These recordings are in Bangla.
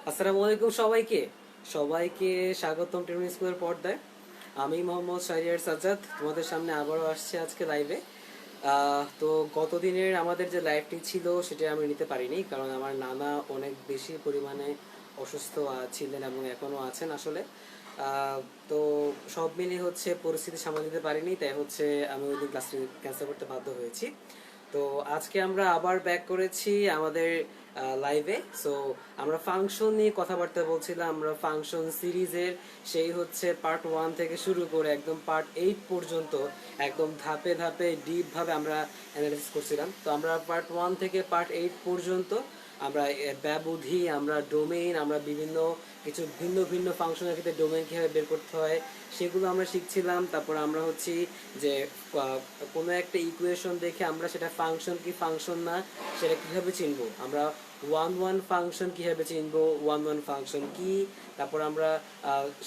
আসসালামু আলাইকুম সবাইকে সবাইকে স্বাগতম টেকনিক স্কুলের পর্দায়। আমি মোহাম্মদ শাহরিয়ার সাজ্জাদ তোমাদের সামনে আবারও আসছি আজকে লাইভে। তো গত দিনের আমাদের যে লাইভটি ছিল সেটা আমি নিতে পারিনি, কারণ আমার নানা অনেক বেশি পরিমাণে অসুস্থ ছিলেন এবং এখনও আছেন আসলে। তো সব মিলিয়ে হচ্ছে পরিস্থিতি সামাল দিতে পারিনি, তাই হচ্ছে আমি ওই দিন ক্লাসটি ক্যান্সেল করতে বাধ্য হয়েছি। তো আজকে আমরা আবার ব্যাক করেছি আমাদের লাইভে। সো আমরা ফাংশন নিয়ে কথাবার্তা বলছিলাম, আমরা ফাংশন সিরিজের সেই হচ্ছে পার্ট 1 থেকে শুরু করে একদম পার্ট 8 পর্যন্ত একদম ধাপে ধাপে ডিপ ভাবে আমরা অ্যানালাইসিস করছিলাম। তো আমরা পার্ট 1 থেকে পার্ট 8 পর্যন্ত আমরা ব্যবধি, আমরা ডোমেইন, আমরা বিভিন্ন কিছু ভিন্ন ভিন্ন ফাংশনের ক্ষেত্রে ডোমেইন কীভাবে বের করতে হয় সেগুলো আমরা শিখছিলাম। তারপর আমরা হচ্ছে যে কোনো একটা ইকুয়েশন দেখে আমরা সেটা ফাংশন কি ফাংশন না সেটা কীভাবে চিনবো, আমরা ওয়ান ওয়ান ফাংশন কীভাবে চিনবো, ওয়ান ওয়ান ফাংশন কি, তারপর আমরা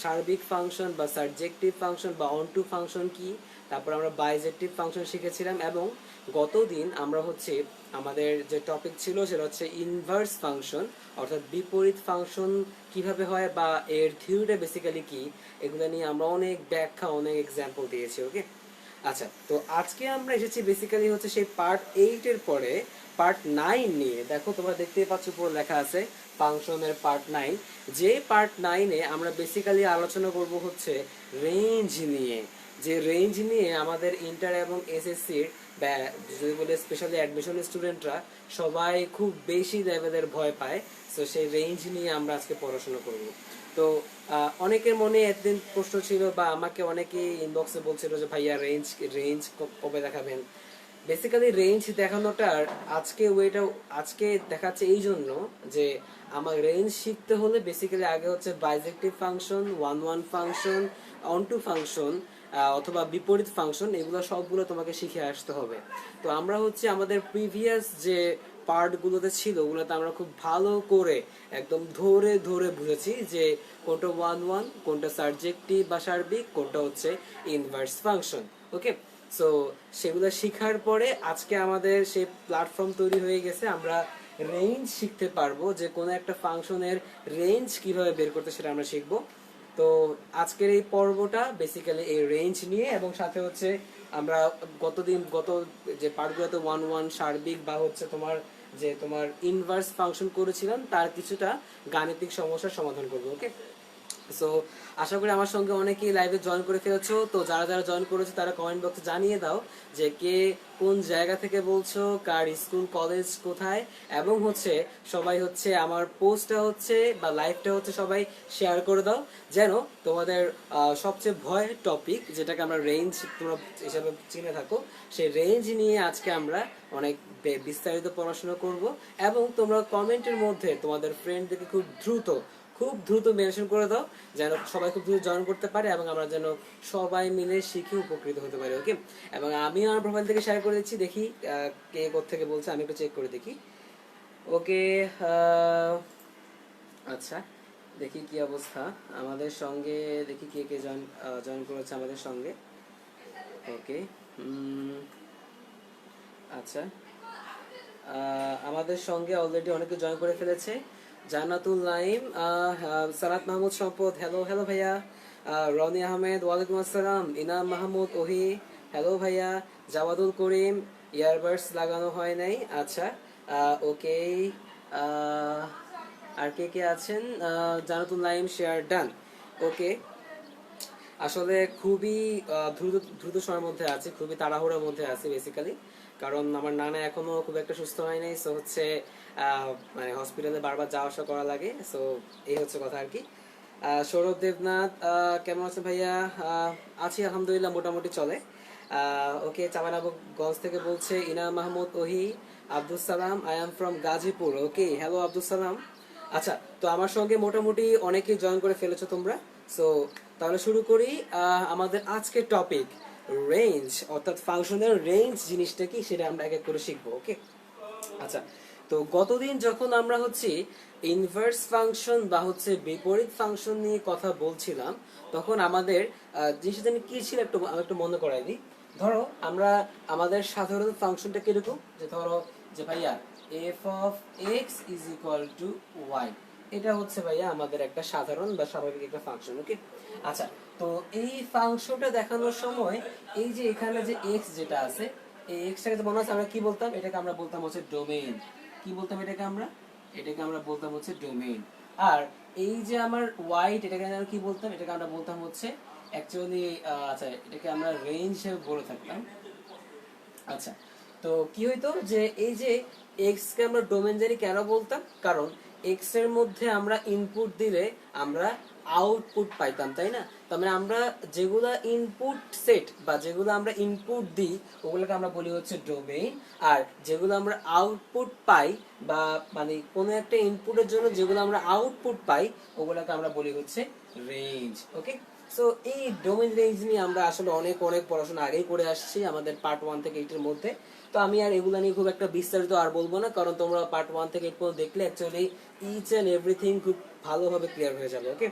সার্বিক ফাংশন বা সাবজেক্টিভ ফাংশন বা অন টু ফাংশন কি, তারপর আমরা বাইজেক্টিভ ফাংশন শিখেছিলাম। এবং গতদিন আমরা হচ্ছে আমাদের যে টপিক ছিল সেটা হচ্ছে ইনভার্স ফাংশন, অর্থাৎ বিপরীত ফাংশন কিভাবে হয় বা এর থিওরিটা বেসিক্যালি কি, এগুলো নিয়ে আমরা অনেক ব্যাখ্যা, অনেক এক্সাম্পল দিয়েছি। ওকে, আচ্ছা, তো আজকে আমরা এসেছি বেসিক্যালি হচ্ছে সেই পার্ট 8 এর পরে পার্ট 9 নিয়ে। দেখো তোমরা দেখতেই পাচ্ছ উপর লেখা আছে ফাংশনের পার্ট 9। যে পার্ট 9 এ আমরা বেসিক্যালি আলোচনা করব হচ্ছে রেঞ্জ নিয়ে। যে রেঞ্জ নিয়ে আমাদের ইন্টার এবং এসএসসির যদি বলে স্পেশালি অ্যাডমিশন স্টুডেন্টরা সবাই খুব বেশি লেভেলের ভয় পায়। সো সেই রেঞ্জ নিয়ে আমরা আজকে পড়াশোনা করব। তো অনেকের মনে একদিন প্রশ্ন ছিল বা আমাকে অনেকে ইনবক্সে বলছিল যে ভাইয়া রেঞ্জ রেঞ্জ কবে দেখাবেন। বেসিক্যালি রেঞ্জ দেখানোটার আজকে দেখাচ্ছে এই জন্য যে আমার রেঞ্জ শিখতে হলে বেসিক্যালি আগে হচ্ছে bijective function, one one function, onto function অথবা বিপরীত ফাংশন, এগুলো সবগুলো তোমাকে শিখে আসতে হবে। তো আমরা হচ্ছে আমাদের প্রিভিয়াস যে পার্টগুলোতে ছিল ওগুলোতে আমরা খুব ভালো করে একদম ধরে ধরে বুঝেছি যে কোনটা ওয়ান ওয়ান, কোনটা সাবজেক্টিভ বা সার্বিক, কোনটা হচ্ছে ইনভার্স ফাংশন। ওকে, সো সেগুলো শেখার পরে আজকে আমাদের সেই প্ল্যাটফর্ম তৈরি হয়ে গেছে। আমরা রেঞ্জ শিখতে পারবো, যে কোনো একটা ফাংশনের রেঞ্জ কিভাবে বের করতে সেটা আমরা শিখবো। তো আজকের এই পর্বটা বেসিক্যালি এই রেঞ্জ নিয়ে, এবং সাথে হচ্ছে আমরা গত যে পার্টগুলোতে ওয়ান ওয়ান সার্বিক বা হচ্ছে তোমার ইনভার্স ফাংশন করেছিলাম তার কিছুটা গাণিতিক সমস্যার সমাধান করবো। ওকে, সো আশা করি আমার সঙ্গে অনেকেই লাইভে জয়েন করে ফেলেছো। তো যারা যারা জয়েন করেছো তারা কমেন্ট বক্সে জানিয়ে দাও যে কে কোন জায়গা থেকে বলছো, কার স্কুল কলেজ কোথায়, এবং হচ্ছে সবাই হচ্ছে আমার পোস্টটা হচ্ছে বা লাইভটা হচ্ছে সবাই শেয়ার করে দাও, যেন তোমাদের সবচেয়ে ভয়ের টপিক যেটাকে আমরা রেঞ্জ তোমরা হিসাবে চিনে থাকো, সেই রেঞ্জ নিয়ে আজকে আমরা অনেক বিস্তারিত পড়াশোনা করব। এবং তোমরা কমেন্টের মধ্যে তোমাদের ফ্রেন্ডদেরকে খুব দ্রুত মেনশন করে দাও, যেন সবাই খুব দ্রুত জয়েন করতে পারে এবং আমরা যেন সবাই মিলে শিখে উপকৃত হতে পারি। ওকে, এবং আমি আমার প্রোফাইল থেকে শেয়ার করে দিচ্ছি, দেখি কে কোত্থেকে বলছে, আমি একটু চেক করে দেখি। ওকে, আচ্ছা, দেখি কি অবস্থা আমাদের সঙ্গে, দেখি কে কে জয়েন করেছে আমাদের সঙ্গে। ওকে, আচ্ছা, আমাদের সঙ্গে অলরেডি অনেকে জয়েন করে ফেলেছে। জান্নাতুল নাইম, সারাত মাহমুদ সম্পদ, হ্যালো হ্যালো ভাইয়া। রনি আহমেদ, ওয়ালাইকুম আসসালাম। ইনাম মাহমুদ ওহি, হ্যালো ভাইয়া। জাওয়াদুল করিম, ইয়ারবাডস লাগানো হয় নাই, আচ্ছা, ওকে। আর কে কে আছেন? জান্নাতুল নাইম, শেয়ার ডান। ওকে, আসলে খুবই দ্রুত দ্রুত সময়ের মধ্যে আছি, খুবই তাড়াহুড়োর মধ্যে আছি বেসিক্যালি, কারণ আমার নানা এখনো খুব একটা সুস্থ হয় নাই। সো হচ্ছে মানে হসপিটালে বারবার যাওয়া আসা করা লাগে। সো এই হচ্ছে কথা আর কি। সৌরভ দেবনাথ, কেমন আছেন ভাইয়া? আছি আলহামদুলিল্লাহ, মোটামুটি চলে। ওকে, চামানাবগঞ্জ থেকে বলছে ইনাম মাহমুদ ওহি। Abdul Salam, I am from Gazipur. Okay, hello Abdul Salam. আচ্ছা, তো আমার সঙ্গে মোটামুটি অনেকেই জয়েন করে ফেলেছো তোমরা। সো তাহলে শুরু করি। আমাদের আজকের টপিক রেঞ্জ, অর্থাৎ ফাংশনের রেঞ্জ জিনিসটা কি সেটা আমরা এক এক করে শিখবো। ওকে, আচ্ছা, তো গতদিন যখন আমরা হচ্ছে ইনভার্স ফাংশন বা হচ্ছে বিপরীত ফাংশন নিয়ে কথা বলছিলাম, তখন আমাদের জিনিসটা জানি কি ছিল আমি একটু মনে করাই দিই। ধরো আমরা আমাদের সাধারণ ফাংশনটা কিরকম, যে ধরো যে ভাইয়া f of x is equal to y. এটা হচ্ছে ভাইয়া আমাদের একটা সাধারণ বা স্বাভাবিক একটা ফাংশন। ওকে, আচ্ছা, তো এই ফাংশনটা দেখানোর সময় এই যে এখানে যে এক্স যেটা আছে, এই এক্সটাকে তো মনে আছে আমরা কি বলতাম, এটাকে আমরা বলতাম হচ্ছে ডোমেইন। কি বলতাম এটাকে আমরা বলতাম হচ্ছে ডোমেইন। আর এই যে আমার ওয়াই, এটাকে আমরা কি বলতাম, এটাকে আমরা বলতাম হচ্ছে অ্যাকচুয়ালি, আচ্ছা, এটাকে আমরা রেঞ্জ হিসেবে বলে থাকতাম। আচ্ছা, তো কি হইতো যে এই যে এক্স কে আমরা ডোমেন জানি কেন বলতাম, কারণ এক্স এর মধ্যে আমরা ইনপুট দিলে আমরা আউটপুট পাইতাম, তাই না? তার মানে আমরা যেগুলা ইনপুট সেট বা যেগুলো আমরা ইনপুট দিই ওগুলোকে আমরা বলি হচ্ছে ডোমেইন। আর যেগুলো আমরা আউটপুট পাই বা মানে কোনো একটা ইনপুটের জন্য যেগুলো আমরা আউটপুট পাই ওগুলোকে আমরা বলি হচ্ছে রেঞ্জ। ওকে, সো এই ডোমেইন রেঞ্জ নিয়ে আমরা আসলে অনেক অনেক পড়াশোনা আগেই করে আসছি আমাদের পার্ট 1 থেকে 8 এর মধ্যে। তো আমি আর এগুলা নিয়ে খুব একটা বিস্তারিত আর বলবো না, কারণ তোমরা পার্ট 1 থেকে 8 পর্যন্ত দেখলে অ্যাকচুয়ালি ইচ এন্ড এভরিথিং খুব ভালোভাবে ক্লিয়ার হয়ে যাবে। ওকে,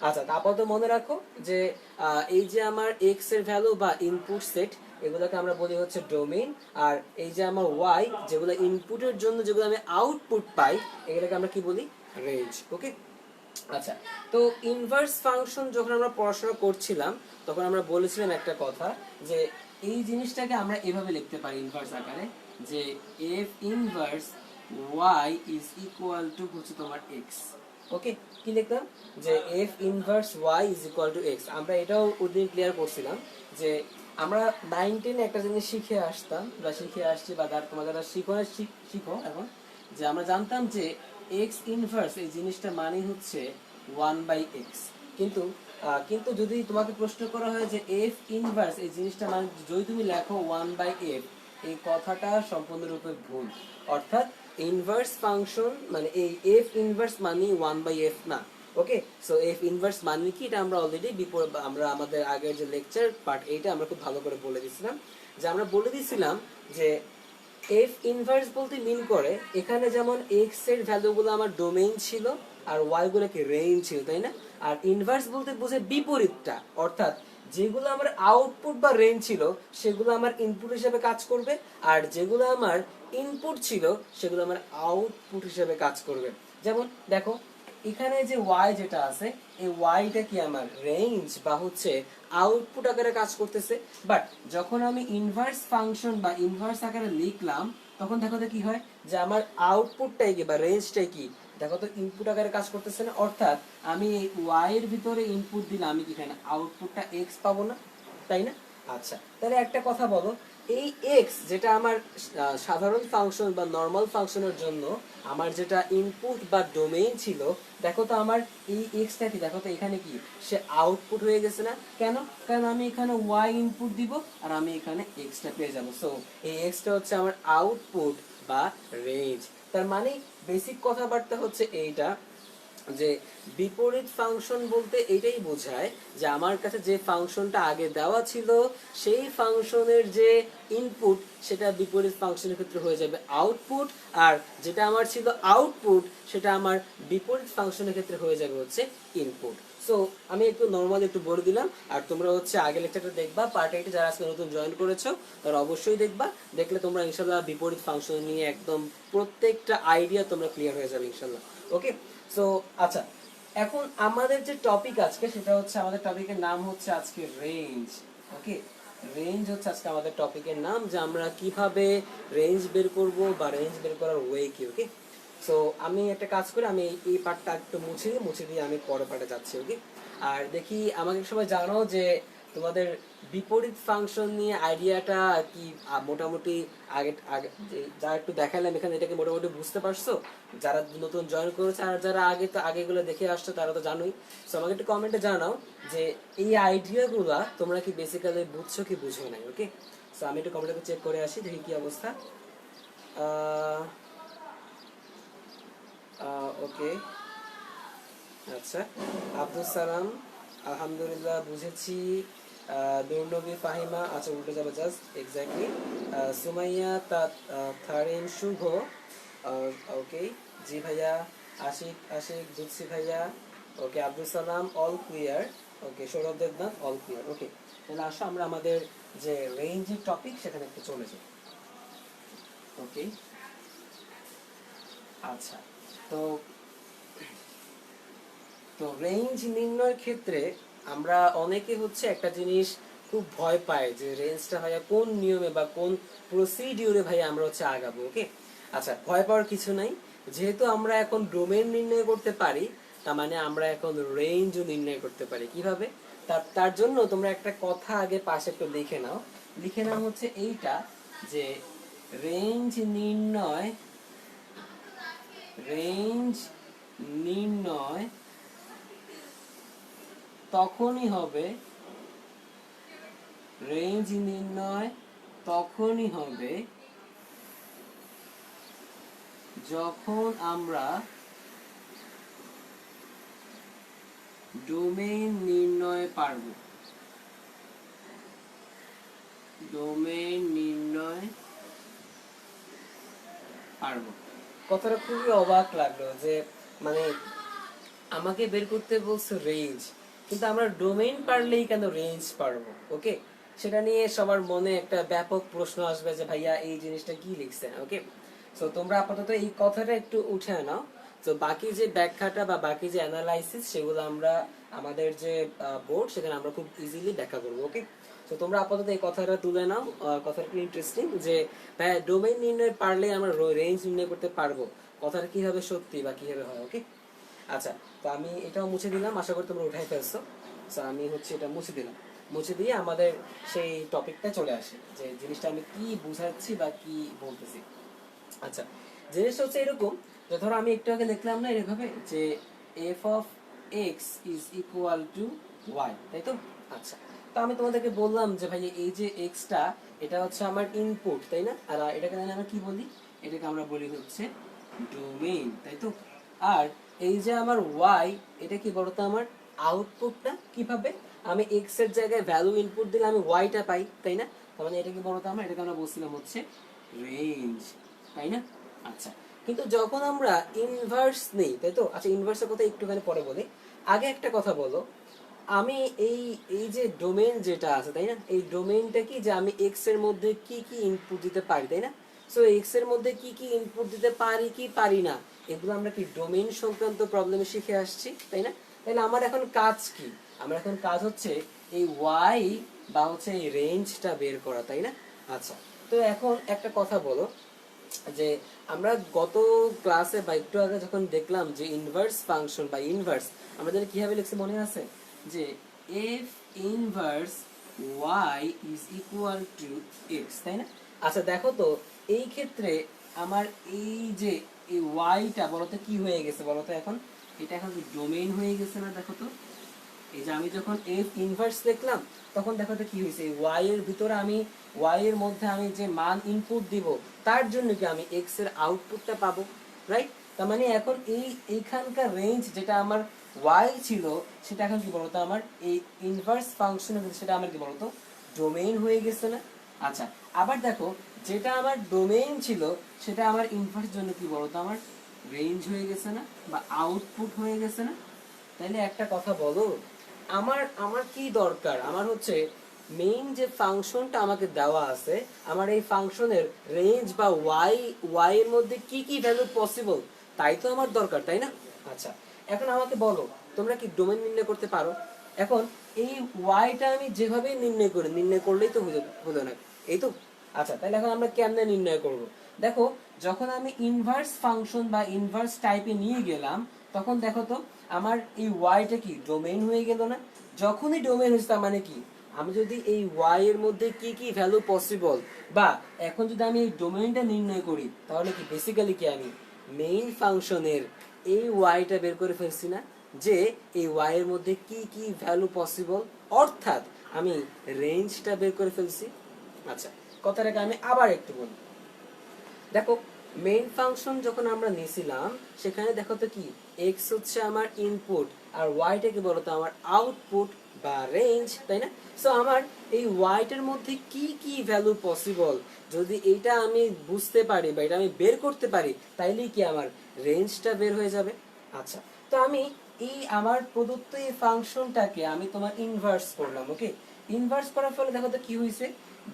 আচ্ছা, আপাতত মনে রাখো যে এই যে আমার এক্স এর ভ্যালু বা ইনপুট সেট এগুলোকে আমরা বলি হচ্ছে ডোমেইন। আর এই যে আমার ওয়াই, যেগুলো ইনপুটের জন্য যেগুলো আমি আউটপুট পাই এগুলোকে আমরা কি বলি, রেঞ্জ। ওকে, আচ্ছা, তো ইনভার্স ফাংশন যখন আমরা পড়াশোনা করছিলাম তখন আমরা বলেছিলাম একটা কথা, যে এই জিনিসটাকে আমরা এভাবে লিখতে পারি ইনভার্স আকারে, যে f inverse y is equal to হচ্ছে তোমার এক্স। ওকে, কি লিখতাম, যে f inverse y is equal to x. আমরা এটাও ওদিন ক্লিয়ার করছিলাম যে আমরা 9-10 একটা জিনিস শিখে আসতাম বা শিখে আসছি, বা তোমার যারা শিখো এখন, যে আমরা জানতাম যে এক্স ইনভার্স এই জিনিসটা মানে হচ্ছে 1/x। কিন্তু কিন্তু যদি তোমাকে প্রশ্ন করা হয় যে এফ ইনভার্স এই জিনিসটা মানে যদি তুমি লেখো 1/f, এই কথাটা সম্পূর্ণরূপে ভুল। অর্থাৎ ইনভার্স ফাংশন মানে এই এফ ইনভার্স মানে 1/f না। ওকে, সো এফ ইনভার্স মানে কি এটা আমরা অলরেডি আমরা আমাদের আগের যে লেকচার পার্ট 8 আমরা খুব ভালো করে বলে দিয়েছিলাম। যে আমরা বলে দিয়েছিলাম যে এফ ইনভার্স বলতে মিন করে এখানে যেমন এক্স এর ভ্যালুগুলো আমার ডোমেইন ছিল আর ওয়াই গুলোকে রেঞ্জ ছিল, তাই না? আর ইনভার্স বলতে বোঝে বিপরীতটা, অর্থাৎ যেগুলো আমার আউটপুট বা রেঞ্জ ছিল সেগুলো আমার ইনপুট হিসেবে কাজ করবে, আর যেগুলো আমার ইনপুট ছিল সেগুলো আমার আউটপুট হিসেবে কাজ করবে। যেমন দেখো এখানে যে ওয়াই যেটা আছে, এই ওয়াইটা কি আমার রেঞ্জ বা হচ্ছে আউটপুট আকারে কাজ করতেছে। বাট যখন আমি ইনভার্স ফাংশন বা ইনভার্স আকারে লিখলাম তখন দেখো তো কি হয়, যে আমার আউটপুটটাই কি বা রেঞ্জটাই কি, দেখো তো ইনপুট আকারে কাজ করতেছে না। অর্থাৎ আমি ওয়াই এর ভিতরে ইনপুট দিলাম, আমি কি এখানে আউটপুটটা এক্স পাবো না, তাই না? আচ্ছা, তাহলে একটা কথা বলো, এই এক্স যেটা আমার সাধারণ ফাংশন বা নরমাল ফাংশনের জন্য আমার যেটা ইনপুট বা ডোমেইন ছিল, দেখো তো আমার এই এক্সটা কি, দেখো তো এখানে কি সে আউটপুট হয়ে গেছে না? কেন? কারণ আমি এখানে ওয়াই ইনপুট দিব আর আমি এখানে এক্সটা পেয়ে যাব। সো এই এক্সটা হচ্ছে আমার আউটপুট বা রেঞ্জ। তার মানে বেসিক কথাবার্তা হচ্ছে এইটা, যে বিপরীত ফাংশন বলতে এটাই বোঝায় যে আমার কাছে যে ফাংশনটা আগে দেওয়া ছিল সেই ফাংশনের যে ইনপুট সেটা বিপরীত ফাংশনের ক্ষেত্রে হয়ে যাবে আউটপুট, আর যেটা আমার ছিল আউটপুট সেটা আমার বিপরীত ফাংশনের ক্ষেত্রে হয়ে যাবে হচ্ছে ইনপুট। সো আমি একটু নর্মাল একটু বলে দিলাম, আর তোমরা হচ্ছে আগে লেকচারটা দেখবা, পার্ট 8 যারা আজকে নতুন জয়েন করেছো তারা অবশ্যই দেখবা, দেখলে তোমরা ইনশাআল্লাহ বিপরীত ফাংশন নিয়ে একদম প্রত্যেকটা আইডিয়া তোমরা ক্লিয়ার হয়ে যাবে ইনশাআল্লাহ। ওকে, সো আচ্ছা, এখন আমাদের যে টপিক আজকে সেটা হচ্ছে, আমাদের টপিকের নাম হচ্ছে আজকে রেঞ্জ। ওকে, রেঞ্জ হচ্ছে আজকে আমাদের টপিকের নাম, যে আমরা কিভাবে রেঞ্জ বের করব বা রেঞ্জ বের করার ওয়ে কি। ওকে, সো আমি একটা কাজ করি, আমি এই পার্টটা একটু মুছে দিয়ে আমি পরের পার্টে যাচ্ছি। ওকে, আর দেখি আমাকে সবাই জানো যে তোমাদের বিপরীত ফাংশন নিয়ে আইডিয়াটা কি মোটামুটি আগে আগে যা একটু দেখালাম এখানে, এটাকে মোটামুটি বুঝতে পারছো? যারা নতুন জয়েন করেছে আর যারা আগে তো আগেগুলো দেখে আসছো তারা তো জানোই। সো আমাকে একটু কমেন্টে জানাও যে এই আইডিয়াগুলো তোমরা কি বেসিক্যালি বুঝছো কি বুঝো নাই। ওকে, সো আমি একটু কমেন্টে চেক করে আসি দেখি কি অবস্থা। ওকে, আচ্ছা, আব্দুল সালাম আলহামদুলিল্লাহ বুঝেছি। দুর্নবী ফাহিমা, আচ্ছা উল্টে যাবে জাস্ট এক্স্যাক্টলি। সুমাইয়া থারিন শুভ, ওকে, জি ভাইয়া। আশিক আশিক বুঝছি ভাইয়া। ওকে, আব্দুল সালাম অল ক্লিয়ার। ওকে, সৌরভ দেবনাথ অল ক্লিয়ার। ওকে, তাহলে আসো আমরা আমাদের যে রেঞ্জের টপিক সেখানে একটু চলে যাই। ওকে, আচ্ছা, তো তো রেঞ্জ নির্ণয়ের ক্ষেত্রে আমরা অনেকে হচ্ছে একটা জিনিস খুব ভয় পাই যে রেঞ্জটা ভাইয়া কোন নিয়মে বা কোন প্রসিডিউরে ভাইয়া আমরা হচ্ছে আগাবো। ওকে, আচ্ছা, ভয় পাওয়ার কিছু নাই। যেহেতু আমরা এখন ডোমেন নির্ণয় করতে পারি, তার মানে আমরা এখন রেঞ্জও নির্ণয় করতে পারি। কিভাবে? তার জন্য তোমরা একটা কথা আগে পাশে একটু লিখে নাও। লিখে নাও হচ্ছে এইটা, যে রেঞ্জ নির্ণয় রেঞ্জ নির্ণয় তখনই হবে রেঞ্জ নির্ণয় তখনই হবে যখন আমরা ডোমেইন নির্ণয় পারব। ডোমেইন নির্ণয় পারব। কথাটা খুবই অবাক লাগলো যে মানে আমাকে বের করতে বলছে রেঞ্জ, কিন্তু আমরা ডোমেইন পারলেই কেন রেঞ্জ পারবো? ওকে, সেটা নিয়ে সবার মনে একটা ব্যাপক প্রশ্ন আসবে যে ভাইয়া এই জিনিসটা কি লিখছেন। ওকে, সো তোমরা আপাতত এই কথাটা একটু উঠে নাও। তো বাকি যে ব্যাখ্যাটা বা বাকি যে অ্যানালাইসিস সেগুলো আমরা আমাদের যে বোর্ড সেখানে আমরা খুব ইজিলি ব্যাখ্যা করবো। ওকে, তো তোমরা আপাতত এই কথাটা তুলে নাও। কথাটা খুব ইন্টারেস্টিং যে ভাইয়া ডোমেইন নির্ণয় পারলে আমরা রেঞ্জ নির্ণয় করতে পারবো। কথাটা কিভাবে সত্যি বা কিভাবে হয়? ওকে, আচ্ছা, তো আমি এটাও মুছে দিলাম, আশা করি তোমরা উঠাই ফেলছো। তো আমি হচ্ছে এটা মুছে দিলাম। মুছে দিয়ে আমাদের সেই টপিকটা চলে আসে যে জিনিসটা আমি কি বুঝাচ্ছি বা কি বলতেছি। আচ্ছা, জিনিসটা হচ্ছে এরকম যে ধরো আমি একটু আগে লিখলাম না এভাবে যে F of x is equal to y, তাই তো? আচ্ছা, তো আমি তোমাদেরকে বললাম যে ভাই এই যে এক্সটা এটা হচ্ছে আমার ইনপুট, তাই না? আর এটাকে আমরা কি বলি? এটাকে আমরা বলি হচ্ছে ডোমেইন, তাই তো? আর এই যে আমার ওয়াই, এটা কি বলতো আমার আউটপুটটা। কিভাবে? আমি এক্স এর জায়গায় ভ্যালু ইনপুট দিলে আমি ওয়াইটা পাই, তাই না? তার মানে এটা কি বলতো আমার, এটাকে আমরা বলছিলাম হচ্ছে রেঞ্জ, তাই না? আচ্ছা, কিন্তু যখন আমরা ইনভার্স নেই, তাই তো? আচ্ছা, ইনভার্সের কথা একটুখানি পরে বলি। আগে একটা কথা বলো, আমি এই এই যে ডোমেইন যেটা আছে, তাই না? এই ডোমেইনটা কি, যে আমি এক্স এর মধ্যে কি কি ইনপুট দিতে পারি, তাই না? সো এক্স এর মধ্যে কি কি ইনপুট দিতে পারি কি পারি না, এগুলো আমরা কি ডোমেইন সংক্রান্ত প্রবলেমে শিখে আসছি, তাই না? তাহলে আমার এখন কাজ কি? আমার এখন কাজ হচ্ছে এই ওয়াই বা হচ্ছে এই রেঞ্জটা বের করা, তাই না? আচ্ছা, তো এখন একটা কথা বলো যে আমরা গত ক্লাসে বা একটু আগে যখন দেখলাম যে ইনভার্স ফাংশন বা ইনভার্স আমরা যেটা কিভাবে লিখছি মনে আছে? যে f inverse y is equal to x, তাই না? আচ্ছা, দেখো তো এই ক্ষেত্রে আমার এই যে এই ওয়াইটা বলতো কি হয়ে গেছে বলতো? এখন এটা এখন কি ডোমেইন হয়ে গেছে না? দেখো তো, এই যে আমি যখন এফ ইনভার্স লিখলাম তখন দেখো তো কি হয়েছে, ওয়াই এর ভিতরে আমি ওয়াই এর মধ্যে আমি যে মান ইনপুট দিব তার জন্য কি আমি এক্স এর আউটপুটটা পাবো, রাইট? তার মানে এখন এইখানকার রেঞ্জ যেটা আমার ওয়াই ছিল সেটা এখন কি বলতো আমার এই ইনভার্স ফাংশনের সেটা আমার কি বলতো ডোমেইন হয়ে গেছে না? আচ্ছা, আবার দেখো যেটা আমার ডোমেইন ছিল সেটা আমার ইনভার্স জন্য কি বলতো আমার রেঞ্জ হয়ে গেছে না বা আউটপুট হয়ে গেছে না? তাইলে একটা কথা বলো, আমার আমার কি দরকার? আমার হচ্ছে মেইন যে ফাংশনটা আমাকে দেওয়া আছে, আমার এই ফাংশনের রেঞ্জ বা ওয়াই ওয়াই এর মধ্যে কি কি ভ্যালু পসিবল তাই তো আমার দরকার, তাই না? আচ্ছা, এখন আমাকে বলো তোমরা কি ডোমেইন নির্ণয় করতে পারো? এখন এই ওয়াইটা আমি যেভাবে নির্ণয় করলেই তো হলো না, এই তো? আচ্ছা, তাহলে এখন আমরা কেমনে নির্ণয় করব? দেখো, যখন আমি ইনভার্স ফাংশন বা ইনভার্স টাইপে নিয়ে গেলাম তখন দেখো তো আমার এই ওয়াইটা কি ডোমেইন হয়ে গেল না? যখনই ডোমেইন হয়েছে তার মানে কি আমি যদি এই ওয়াই এর মধ্যে কি কি ভ্যালু পসিবল বা এখন যদি আমি এই ডোমেইনটা নির্ণয় করি তাহলে কি বেসিক্যালি কি আমি মেইন ফাংশনের এই ওয়াইটা বের করে ফেলছি না, যে এই ওয়াই এর মধ্যে কি কি ভ্যালু পসিবল, অর্থাৎ আমি রেঞ্জটা বের করে ফেলছি। আচ্ছা, কথাটাকে আমি আবার একটু বলি। দেখো, মেইন ফাংশন যখন আমরা নিয়েছিলাম সেখানে দেখো তো কি এক্স হচ্ছে আমার ইনপুট আর ওয়াইটা কি বলতো আমার আউটপুট বা রেঞ্জ, তাই না? সো আমার এই ওয়াইটার মধ্যে কি কি ভ্যালু পসিবল যদি এটা আমি বুঝতে পারি বা এটা আমি বের করতে পারি তাইলেই কি আমার রেঞ্জটা বের হয়ে যাবে। আচ্ছা, তো আমি এই আমার প্রদত্ত এই ফাংশনটাকে আমি তোমার ইনভার্স করলাম। ওকে, ইনভার্স করার ফলে দেখো তো কি হয়েছে,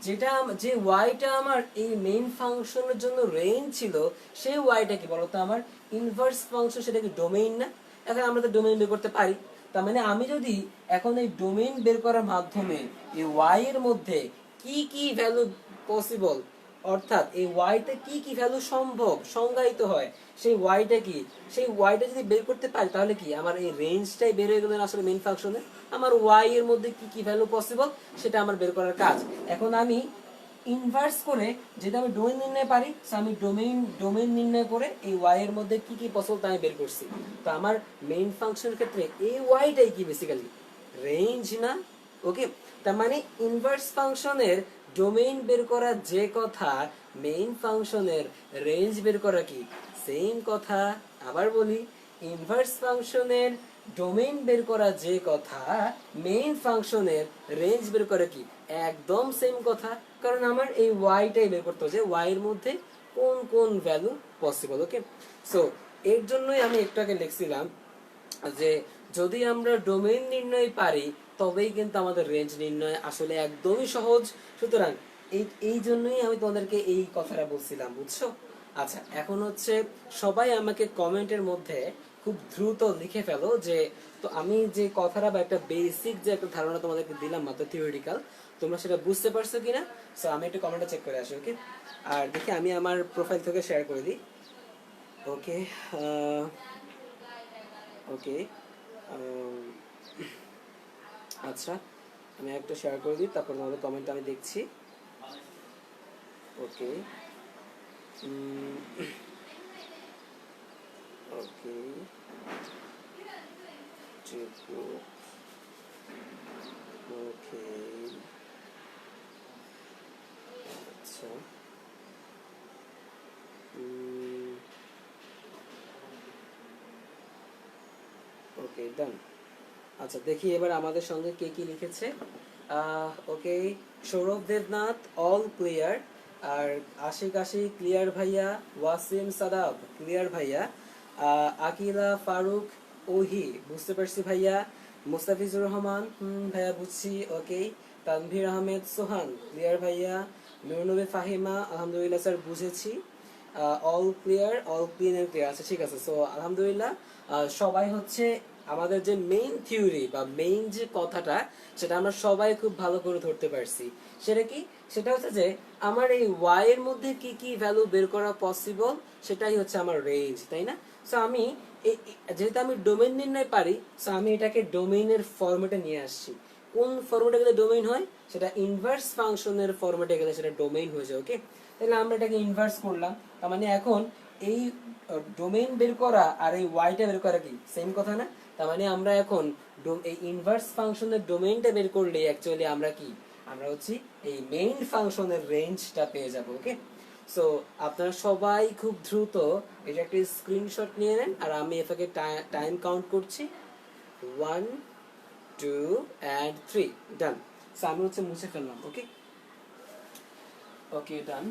যেটা যে ওয়াইটা আমার এই মেইন ফাংশনের জন্য রেঞ্জ ছিল সেই ওয়াইটা কি বলতো আমার ইনভার্স ফাংশন, সেটা কি ডোমেইন না? এখন আমরা তো ডোমেইন বের করতে পারি। তার মানে আমি যদি এখন এই ডোমেইন বের করার মাধ্যমে এই ওয়াই এর মধ্যে কি কি ভ্যালু পসিবল, অর্থাৎ এই ওয়াইতে কি কি ভ্যালু সম্ভব সংজ্ঞায়িত হয়, সেই ওয়াইটা কি, সেই ওয়াইটা যদি বের করতে পারি তাহলে কি আমার এই রেঞ্জটাই বের হয়ে গেল আসলে মেইন ফাংশনে। আমার ওয়াই এর মধ্যে কি কি ভ্যালু পসিবল সেটা আমার বের করার কাজ। এখন আমি ইনভার্স করে যেটা আমি ডোমেইন নির্ণয় পারি, আমি ডোমেইন নির্ণয় করে এই ওয়াই এর মধ্যে কি কি পসিবল তা আমি বের করছি। তো আমার মেইন ফাংশনের ক্ষেত্রে এই ওয়াইটাই কি বেসিক্যালি রেঞ্জ না? ওকে, তার মানে ইনভার্স ফাংশনের ডোমেইন বের করা যে কথা, মেইন ফাংশনের রেঞ্জ বের করা কি সেম কথা। আবার বলি, ইনভার্স ফাংশনের ডোমেইন বের করা যে কথা, মেইন ফাংশনের রেঞ্জ বের করা কি একদম সেম কথা। কারণ আমার এই ওয়াইটাই বের করতে হচ্ছে ওয়াই এর মধ্যে কোন কোন ভ্যালু পসিবল। ওকে, সো এর জন্যই আমি একটু আগে লিখছিলাম যে যদি আমরা ডোমেইন নির্ণয় পারি তবেই কিন্তু আমাদের রেঞ্জ নির্ণয় আসলে একদমই সহজ। সুতরাং এই জন্যই আমি তোমাদেরকে এই কথাটা বলছিলাম, বুঝছো? আচ্ছা, এখন হচ্ছে সবাই আমাকে কমেন্টের মধ্যে খুব দ্রুত লিখে ফেলো যে, তো আমি যে কথাটা বা একটা বেসিক যে একটা ধারণা তোমাদেরকে দিলাম মাত্র থিওরিটিক্যাল, তোমরা সেটা বুঝতে পারছো কিনা। সো আমি একটু কমেন্টটা চেক করে আসি। ওকে, আর দেখি আমি আমার প্রোফাইল থেকে শেয়ার করে দিই। ওকে, ওকে, আচ্ছা আমি একটা শেয়ার করে দিই, তারপর তোমাদের কমেন্ট আমি দেখছি। ওকে, ওকে, ওকে, আচ্ছা, ওকে, ডান। আচ্ছা দেখি এবার আমাদের সঙ্গে কে কি লিখেছে। ওকে, সৌরভ দেবনাথ অল ক্লিয়ার, আর আশিক ক্লিয়ার ভাইয়া, ওয়াসিম সাদাব ক্লিয়ার ভাইয়া, আকিলা ফারুক ওহি বুঝতে পারছি ভাইয়া, মুস্তাফিজুর রহমান ভাইয়া বুঝছি। ওকে, তানভীর আহমেদ সোহান ক্লিয়ার ভাইয়া, নুরনবী ফাহিমা আলহামদুলিল্লাহ স্যার বুঝেছি। All clear, all clean and clear. আচ্ছা ঠিক আছে, সো আলহামদুলিল্লাহ সবাই হচ্ছে আমাদের যে মেইন থিওরি বা মেইন যে কথাটা সেটা আমরা সবাই খুব ভালো করে ধরতে পারছি। সেটা কি? সেটা হচ্ছে যে আমার এই ওয়াই এর মধ্যে কি কি ভ্যালু বের করা পসিবল সেটাই হচ্ছে আমার রেঞ্জ, তাই না? সো আমি যেহেতু আমি ডোমেইন নির্ণয় পারি, সো আমি এটাকে ডোমেইনের ফরম্যাটে নিয়ে আসছি। কোন ফরম্যাটে গেলে ডোমেইন হয়? সেটা ইনভার্স ফাংশনের ফরম্যাটে গেলে সেটা ডোমেইন হয়ে যায়। ওকে, তাহলে আমরা এটাকে ইনভার্স করলাম। তার মানে এখন এই ডোমেইন বের করা আর এই ওয়াইটা বের করা কি সেম কথা না? তার মানে আমরা এখন এই ইনভার্স ফাংশনের ডোমেইনটা বের করলে অ্যাকচুয়ালি আমরা কি, আমরা হচ্ছে এই মেইন ফাংশনের রেঞ্জটা পেয়ে যাব। ওকে, সো আপনারা সবাই খুব দ্রুত এটা একটা স্ক্রিনশট নিয়ে নেন, আর আমি এটাকে টাইম কাউন্ট করছি 1 2 and 3 ডান। সো আমি হচ্ছে মুছে ফেললাম। ওকে, ওকে, ডান।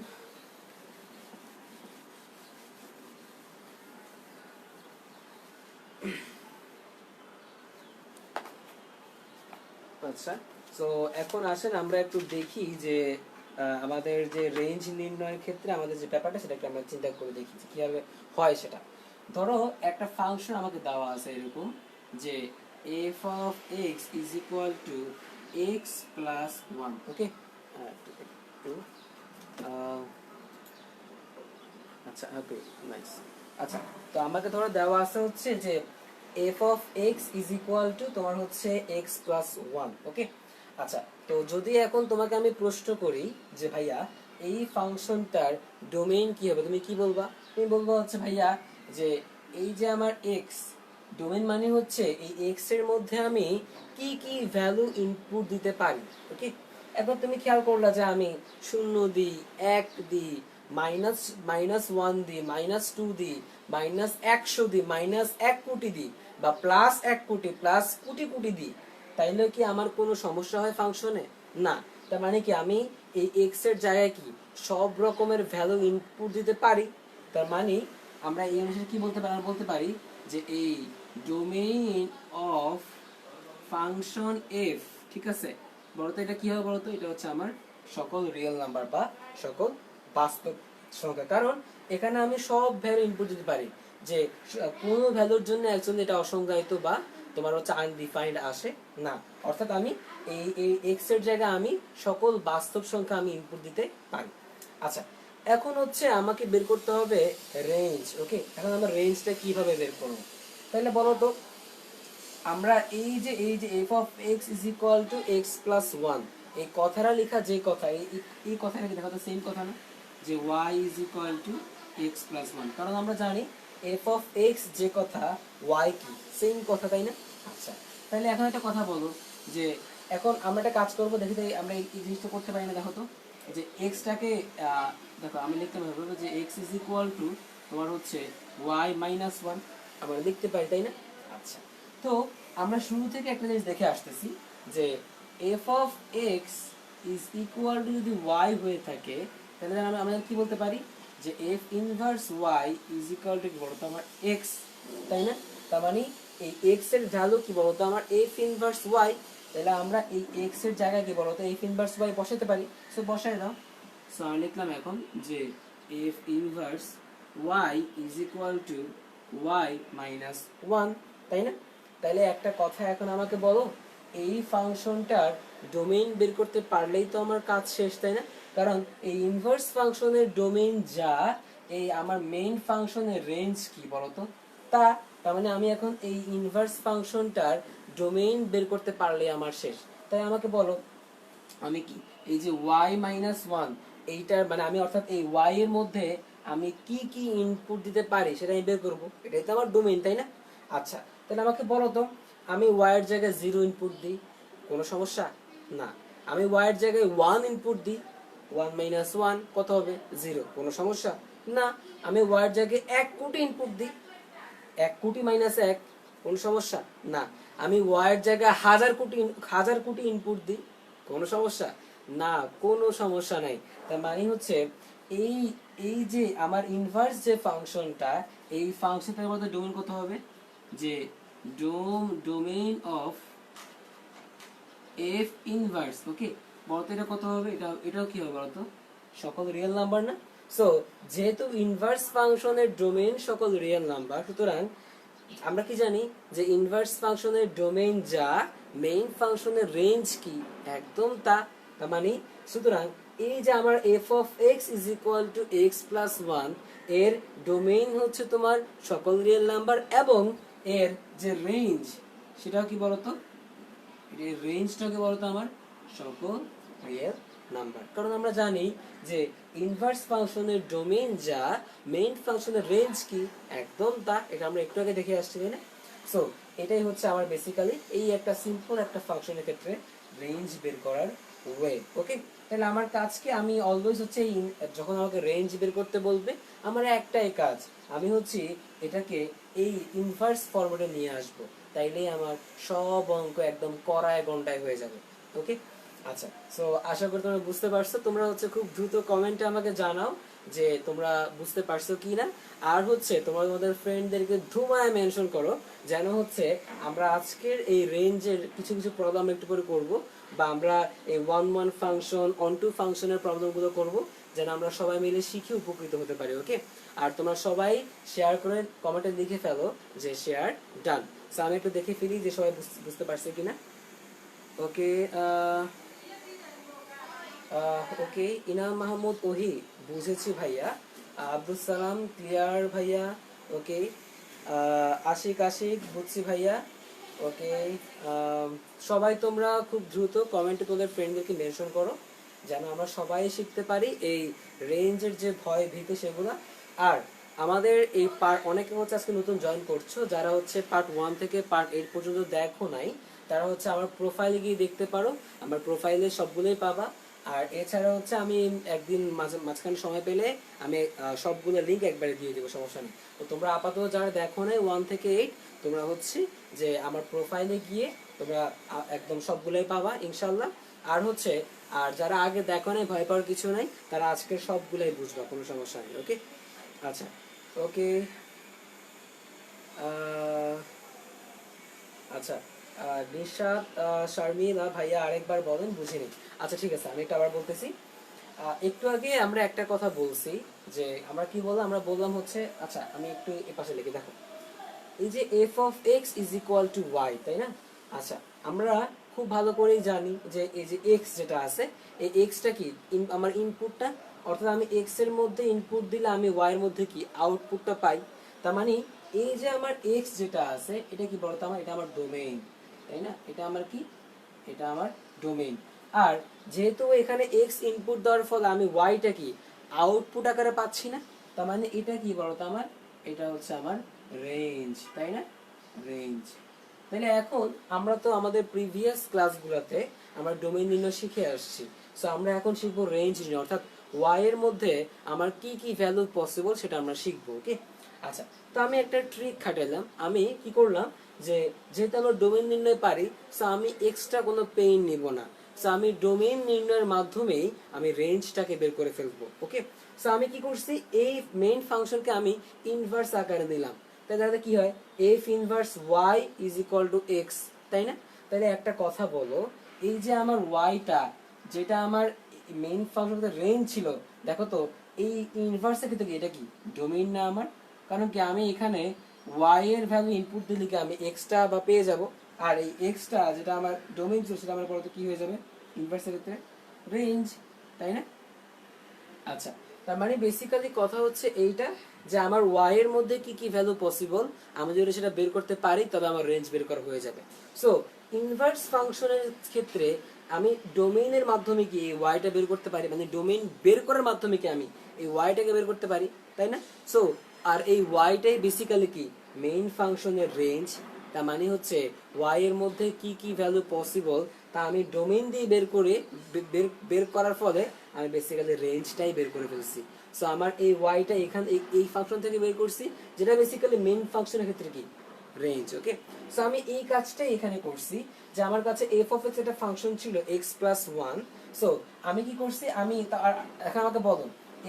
আচ্ছা, তো এখন আসেন আমরা একটু দেখি যে আমাদের যে রেঞ্জ নির্ণয়ের ক্ষেত্রে আমাদের যে ব্যাপারটা সেটাকে আমরা চিন্তা করে দেখি যে কিভাবে হয় সেটা। ধরো একটা ফাংশন আমাকে দেওয়া আছে এরকম যে f of x is equal to x plus 1। ওকে, আচ্ছা, ওকে, নাইস। আচ্ছা, তো আমাকে ধরো দেওয়া আছে হচ্ছে যে f of x is equal to তোমার হচ্ছে x plus 1। ওকে, আচ্ছা, তো যদি এখন তোমাকে আমি প্রশ্ন করি যে ভাইয়া এই ফাংশনটার ডোমেইন কি হবে, তুমি কি বলবা? তুমি বলবা হচ্ছে ভাইয়া যে এই যে আমার x ডোমেইন মানে হচ্ছে এই x এর মধ্যে আমি কি কি ভ্যালু ইনপুট দিতে পারি। ওকে, এখন তুমি খেয়াল করলা যে আমি 0 দিই, 1 দিই, -1 দিই, -2 দিই, -100 দিই, -1 কোটি দিই, বা +1 কোটি, প্লাস কোটি কোটি দিই, তাইলে কি আমার কোনো সমস্যা হয় ফাংশনে? না। তার মানে কি আমি এই x এর জায়গায় কি সব রকমের ভ্যালু ইনপুট দিতে পারি। তার মানে আমরা এই অনুসারে কি বলতে পারি যে এই ডোমেইন অফ ফাংশন f, ঠিক আছে, বলতো এটা কি হবে বলতো? এটা হচ্ছে আমার সকল রিয়েল নাম্বার বা সকল বাস্তব সংখ্যা, কারণ এখানে আমি সব ভ্যালু ইনপুট দিতে পারি। যে কোনো ভ্যালুর জন্য অ্যাকচুয়ালি এটা অসংজ্ঞায়িত বা তোমার হচ্ছে আনডিফাইন্ড আসে না। অর্থাৎ আমি এই এক্স এর জায়গায় আমি সকল বাস্তব সংখ্যা আমি ইনপুট দিতে পারি। আচ্ছা, এখন হচ্ছে আমাকে বের করতে হবে রেঞ্জ। ওকে, এখন আমরা রেঞ্জটা কিভাবে বের করব? তাহলে বলো তো, আমরা এই যে F of x is equal to x plus one, এই কথাটা লেখা যে কথা, এই কথাটা কি দেখো তো সেম কথা না, যে Y is equal to x plus one. কারণ আমরা জানি এফ অফ এক্স যে কথা, ওয়াই কি সেম কথা, তাই না? আচ্ছা, তাহলে এখন একটা কথা বলো, যে এখন আমরা একটা কাজ করবো, দেখি তো আমরা এই জিনিসটা করতে পারি না। দেখো তো, যে এক্সটাকে দেখো আমি লিখতে পারবো যে এক্স ইজ ইকুয়াল টু তোমার হচ্ছে ওয়াই মাইনাস ওয়ান, আমরা লিখতে পারি, তাই না? আচ্ছা, তো আমরা শুরু থেকে একটা জিনিস দেখে আসতেছি, যে F of x is equal to যদি ওয়াই হয়ে থাকে, তাহলে আমরা কি বলতে পারি, যে f inverse y is equal to কি বলতো আমার এক্স, তাই না? তার মানে এই এক্স এর ভ্যালু কি বলতো আমার এফ ইনভার্স ওয়াই। তাহলে আমরা এই এক্স এর জায়গায় কি বলতো এফ ইনভার্স ওয়াই বসাতে পারি। সো বসাই দাও। সো আমি লিখলাম এখন যে f inverse y is equal to y minus one, তাই না? তাহলে একটা কথা এখন আমাকে বলো, এই ফাংশনটার ডোমেইন বের করতে পারলেই তো আমার কাজ শেষ, তাই না? কারণ এই ইনভার্স ফাংশনের ডোমেইন যা, এই আমার মেইন ফাংশনের রেঞ্জ কি বলতো তা। তার মানে আমি এখন এই ইনভার্স ফাংশনটার ডোমেইন বের করতে পারলে আমার শেষ। তাই আমাকে বলো, আমি কি এই যে y মাইনাস ওয়ান, এইটার মানে আমি অর্থাৎ এই y এর মধ্যে আমি কি কি ইনপুট দিতে পারি সেটা আমি বের করবো, এটাই তো আমার ডোমেইন, তাই না? আচ্ছা, তাহলে আমাকে বলো তো, আমি y এর জায়গায় 0 ইনপুট দিই, কোনো সমস্যা? না। আমি y এর জায়গায় 1 ইনপুট দিই, 1 মাইনাস 1 কত হবে? 0, কোনো সমস্যা? না। আমি y এর জায়গায় 1 কোটি ইনপুট দিই, 1 কোটি মাইনাস 1, কোন সমস্যা? না। আমি ওয়াই এর জায়গায় হাজার কোটি ইনপুট দিই, কোনো সমস্যা? না, কোনো সমস্যা নাই। তার মানে হচ্ছে এই এই যে আমার ইনভার্স যে ফাংশনটা, এই ফাংশনটার মধ্যে ডোমেইন কত হবে, যে ডোমেইন অফ এফ ইনভার্স। ওকে, বলতো এটা কত হবে, এটাও কি হবে বলতো, সকল রিয়েল নাম্বার না? সো যেহেতু ইনভার্স ফাংশনের ডোমেইন সকল রিয়েল নাম্বার, সুতরাং আমরা কি জানি যে ইনভার্স ফাংশনের ডোমেইন যা, মেইন ফাংশনের রেঞ্জ কি একদম তা। তার মানে সুতরাং এই যে আমার F of x is equal to x plus one, এর ডোমেইন হচ্ছে তোমার সকল রিয়েল নাম্বার, এবং এর যে রেঞ্জ সেটাও কি বলতো, এর রেঞ্জটাকে বলতো আমার সকল রিয়েল নাম্বার। কারণ আমরা জানি যে ইনভার্স ফাংশনের ডোমেইন যা, মেইন ফাংশনের রেঞ্জ কি একদম তা। এটা আমরা একটু আগে দেখে আসছি, তাই না? সো এটাই হচ্ছে আমার বেসিক্যালি এই একটা সিম্পল একটা ফাংশনের ক্ষেত্রে রেঞ্জ বের করার ওয়ে। ওকে, তাহলে আমার কাজ কি, আমি অলওয়েজ হচ্ছে যখন আমাকে রেঞ্জ বের করতে বলবে, আমার একটাই কাজ, আমি হচ্ছে এটাকে এই ইনভার্স ফরম্যাটে নিয়ে আসবো, তাইলেই আমার সব অঙ্ক একদম কড়ায় গন্ডায় হয়ে যাবে। ওকে, আচ্ছা, সো আশা করি তোমরা বুঝতে পারছো। তোমরা হচ্ছে খুব দ্রুত কমেন্টে আমাকে জানাও যে তোমরা বুঝতে পারছো কি না। আর হচ্ছে তোমরা তোমাদের ফ্রেন্ডদেরকে ধুমায় মেনশন করো, যেন হচ্ছে আমরা আজকের এই রেঞ্জের কিছু কিছু প্রবলেম একটু করে করব, বা আমরা এই 1 ফাংশন 1 ফাংশনের প্রবলেমগুলো করব, যেন আমরা সবাই মিলে শিখে উপকৃত হতে পারি। ওকে, আর তোমরা সবাই শেয়ার করে কমেন্টে লিখে ফেলো যে শেয়ার ডান। সো আমি একটু দেখে ফেলি যে সবাই বুঝতে পারছে কিনা। ওকে, ওকে, ইনাম মাহমুদ ওহি, বুঝেছি ভাইয়া। আব্দুল সালাম ক্লিয়ার ভাইয়া। ওকে, আশিক বুঝছি ভাইয়া। ওকে, সবাই তোমরা খুব দ্রুত কমেন্টে তোদের ফ্রেন্ডদেরকে মেনশন করো, যেন আমরা সবাই শিখতে পারি এই রেঞ্জের যে ভয় ভীতি সেগুলো। আর আমাদের এই অনেকে হচ্ছে আজকে নতুন জয়েন করছো, যারা হচ্ছে পার্ট 1 থেকে পার্ট 8 পর্যন্ত দেখো নাই, তারা হচ্ছে আমার প্রোফাইলে গিয়ে দেখতে পারো, আমার প্রোফাইলে সবগুলোই পাবা। আর এছাড়া হচ্ছে আমি একদিন মাঝখানে সময় পেলে আমি সবগুলো লিঙ্ক একবারে দিয়ে দেবো, সমস্যা নেই। তো তোমরা আপাতত যারা দেখো নাই 1 থেকে 8, তোমরা হচ্ছে যে আমার প্রোফাইলে গিয়ে তোমরা একদম সবগুলোই পাবা ইনশাল্লাহ। আর হচ্ছে আর যারা আগে দেখো নাই, ভয় পাওয়ার কিছু নাই, তারা আজকের সবগুলাই বুঝবা, কোনো সমস্যা নেই। ওকে, আচ্ছা, ওকে, আচ্ছা, নিশাদ শারমিলা ভাইয়া আরেকবার বলেন, বুঝিনি। আচ্ছা ঠিক আছে, আমি একটু আবার বলতেছি। একটু আগে আমরা একটা কথা বলছি যে আমরা কি বললাম, আমরা বললাম হচ্ছে, আচ্ছা আমি একটু এ পাশে লিখে দেখো, এই যে F of x is equal to y, তাই না? আচ্ছা, আমরা খুব ভালো করেই জানি যে এই যে এক্স যেটা আছে, এই এক্সটা কি আমার ইনপুটটা, অর্থাৎ আমি এক্স এর মধ্যে ইনপুট দিলে আমি ওয়াই এর মধ্যে কি আউটপুটটা পাই। তার মানে এই যে আমার এক্স যেটা আছে এটা কি বলতো, আমার এটা আমার ডোমেইন, তাই না? এটা আমার কি, এটা আমার ডোমেইন। আর যেহেতু এখানে এক্স ইনপুট দেওয়ার ফলে আমি ওয়াইটা কি আউটপুট আকারে পাচ্ছি না, তার মানে এটা কি বলতো আমার, এটা হচ্ছে আমার রেঞ্জ, তাই না? রেঞ্জ। তাহলে এখন আমরা তো আমাদের প্রিভিয়াস ক্লাসগুলোতে আমরা ডোমেইন নির্ণয় শিখে আসছি, সো আমরা এখন শিখবো রেঞ্জ নির্ণয়, অর্থাৎ ওয়াই এর মধ্যে আমার কি কি ভ্যালু পসিবল সেটা আমরা শিখবো। ওকে, আচ্ছা, তো আমি একটা ট্রিক খাটালাম। আমি কি করলাম, যে যেহেতু আমরা ডোমেইন নির্ণয় পারি, সো আমি এক্সট্রা কোনো পেইন নিব না, সো আমি ডোমেইন নির্ণয়ের মাধ্যমেই আমি রেঞ্জটাকে বের করে ফেলবো। ওকে, সো আমি কি করছি, এই মেইন ফাংশনকে আমি ইনভার্স আকারে দিলাম, তাহলে কি হয়, f inverse y is equal to x, তাই না? তাহলে একটা কথা বলো, এই যে আমার ওয়াইটা যেটা আমার মেইন ফাংশনের রেঞ্জ ছিল, দেখো তো এই ইনভার্সের ক্ষেত্রে কি এটা কি ডোমেইন না আমার? কারণ কি আমি এখানে ওয়াই এর ভ্যালু ইনপুট দিলে কি আমি এক্সটা বা পেয়ে যাব, আর এই এক্সটা যেটা আমার ডোমেইন ছিল সেটা আমার পরে কি হয়ে যাবে ইনভার্সের ক্ষেত্রে রেঞ্জ, তাই না? আচ্ছা, তার মানে বেসিক্যালি কথা হচ্ছে এইটা, যে আমার ওয়াই এর মধ্যে কি কি ভ্যালু পসিবল আমি যদি সেটা বের করতে পারি তবে আমার রেঞ্জ বের করা হয়ে যাবে। সো ইনভার্স ফাংশনের ক্ষেত্রে আমি ডোমেইনের মাধ্যমে কি এই ওয়াইটা বের করতে পারি, মানে ডোমেইন বের করার মাধ্যমে কি আমি এই ওয়াইটাকে বের করতে পারি, তাই না? সো আর এই ওয়াইটাই বেসিক্যালি কি মেইন ফাংশনের রেঞ্জ। তার মানে হচ্ছে ওয়াই এর মধ্যে কি কি ভ্যালু পসিবল তা আমি ডোমেইন দিয়ে বের করে বের করার ফলে আমি বেসিক্যালি রেঞ্জটাই বের করে ফেলছি। সো আমার এই ওয়াইটা এখান এই ফাংশন থেকে বের করছি, যেটা বেসিক্যালি মেইন ফাংশনের ক্ষেত্রে কি রেঞ্জ। ওকে, সো আমি এই কাজটাই এখানে করছি, যে আমার কাছে এফ অফ এক্স একটা ফাংশন ছিল এক্স প্লাস ওয়ান। সো আমি কি করছি, আমি এখন আমাকে বলো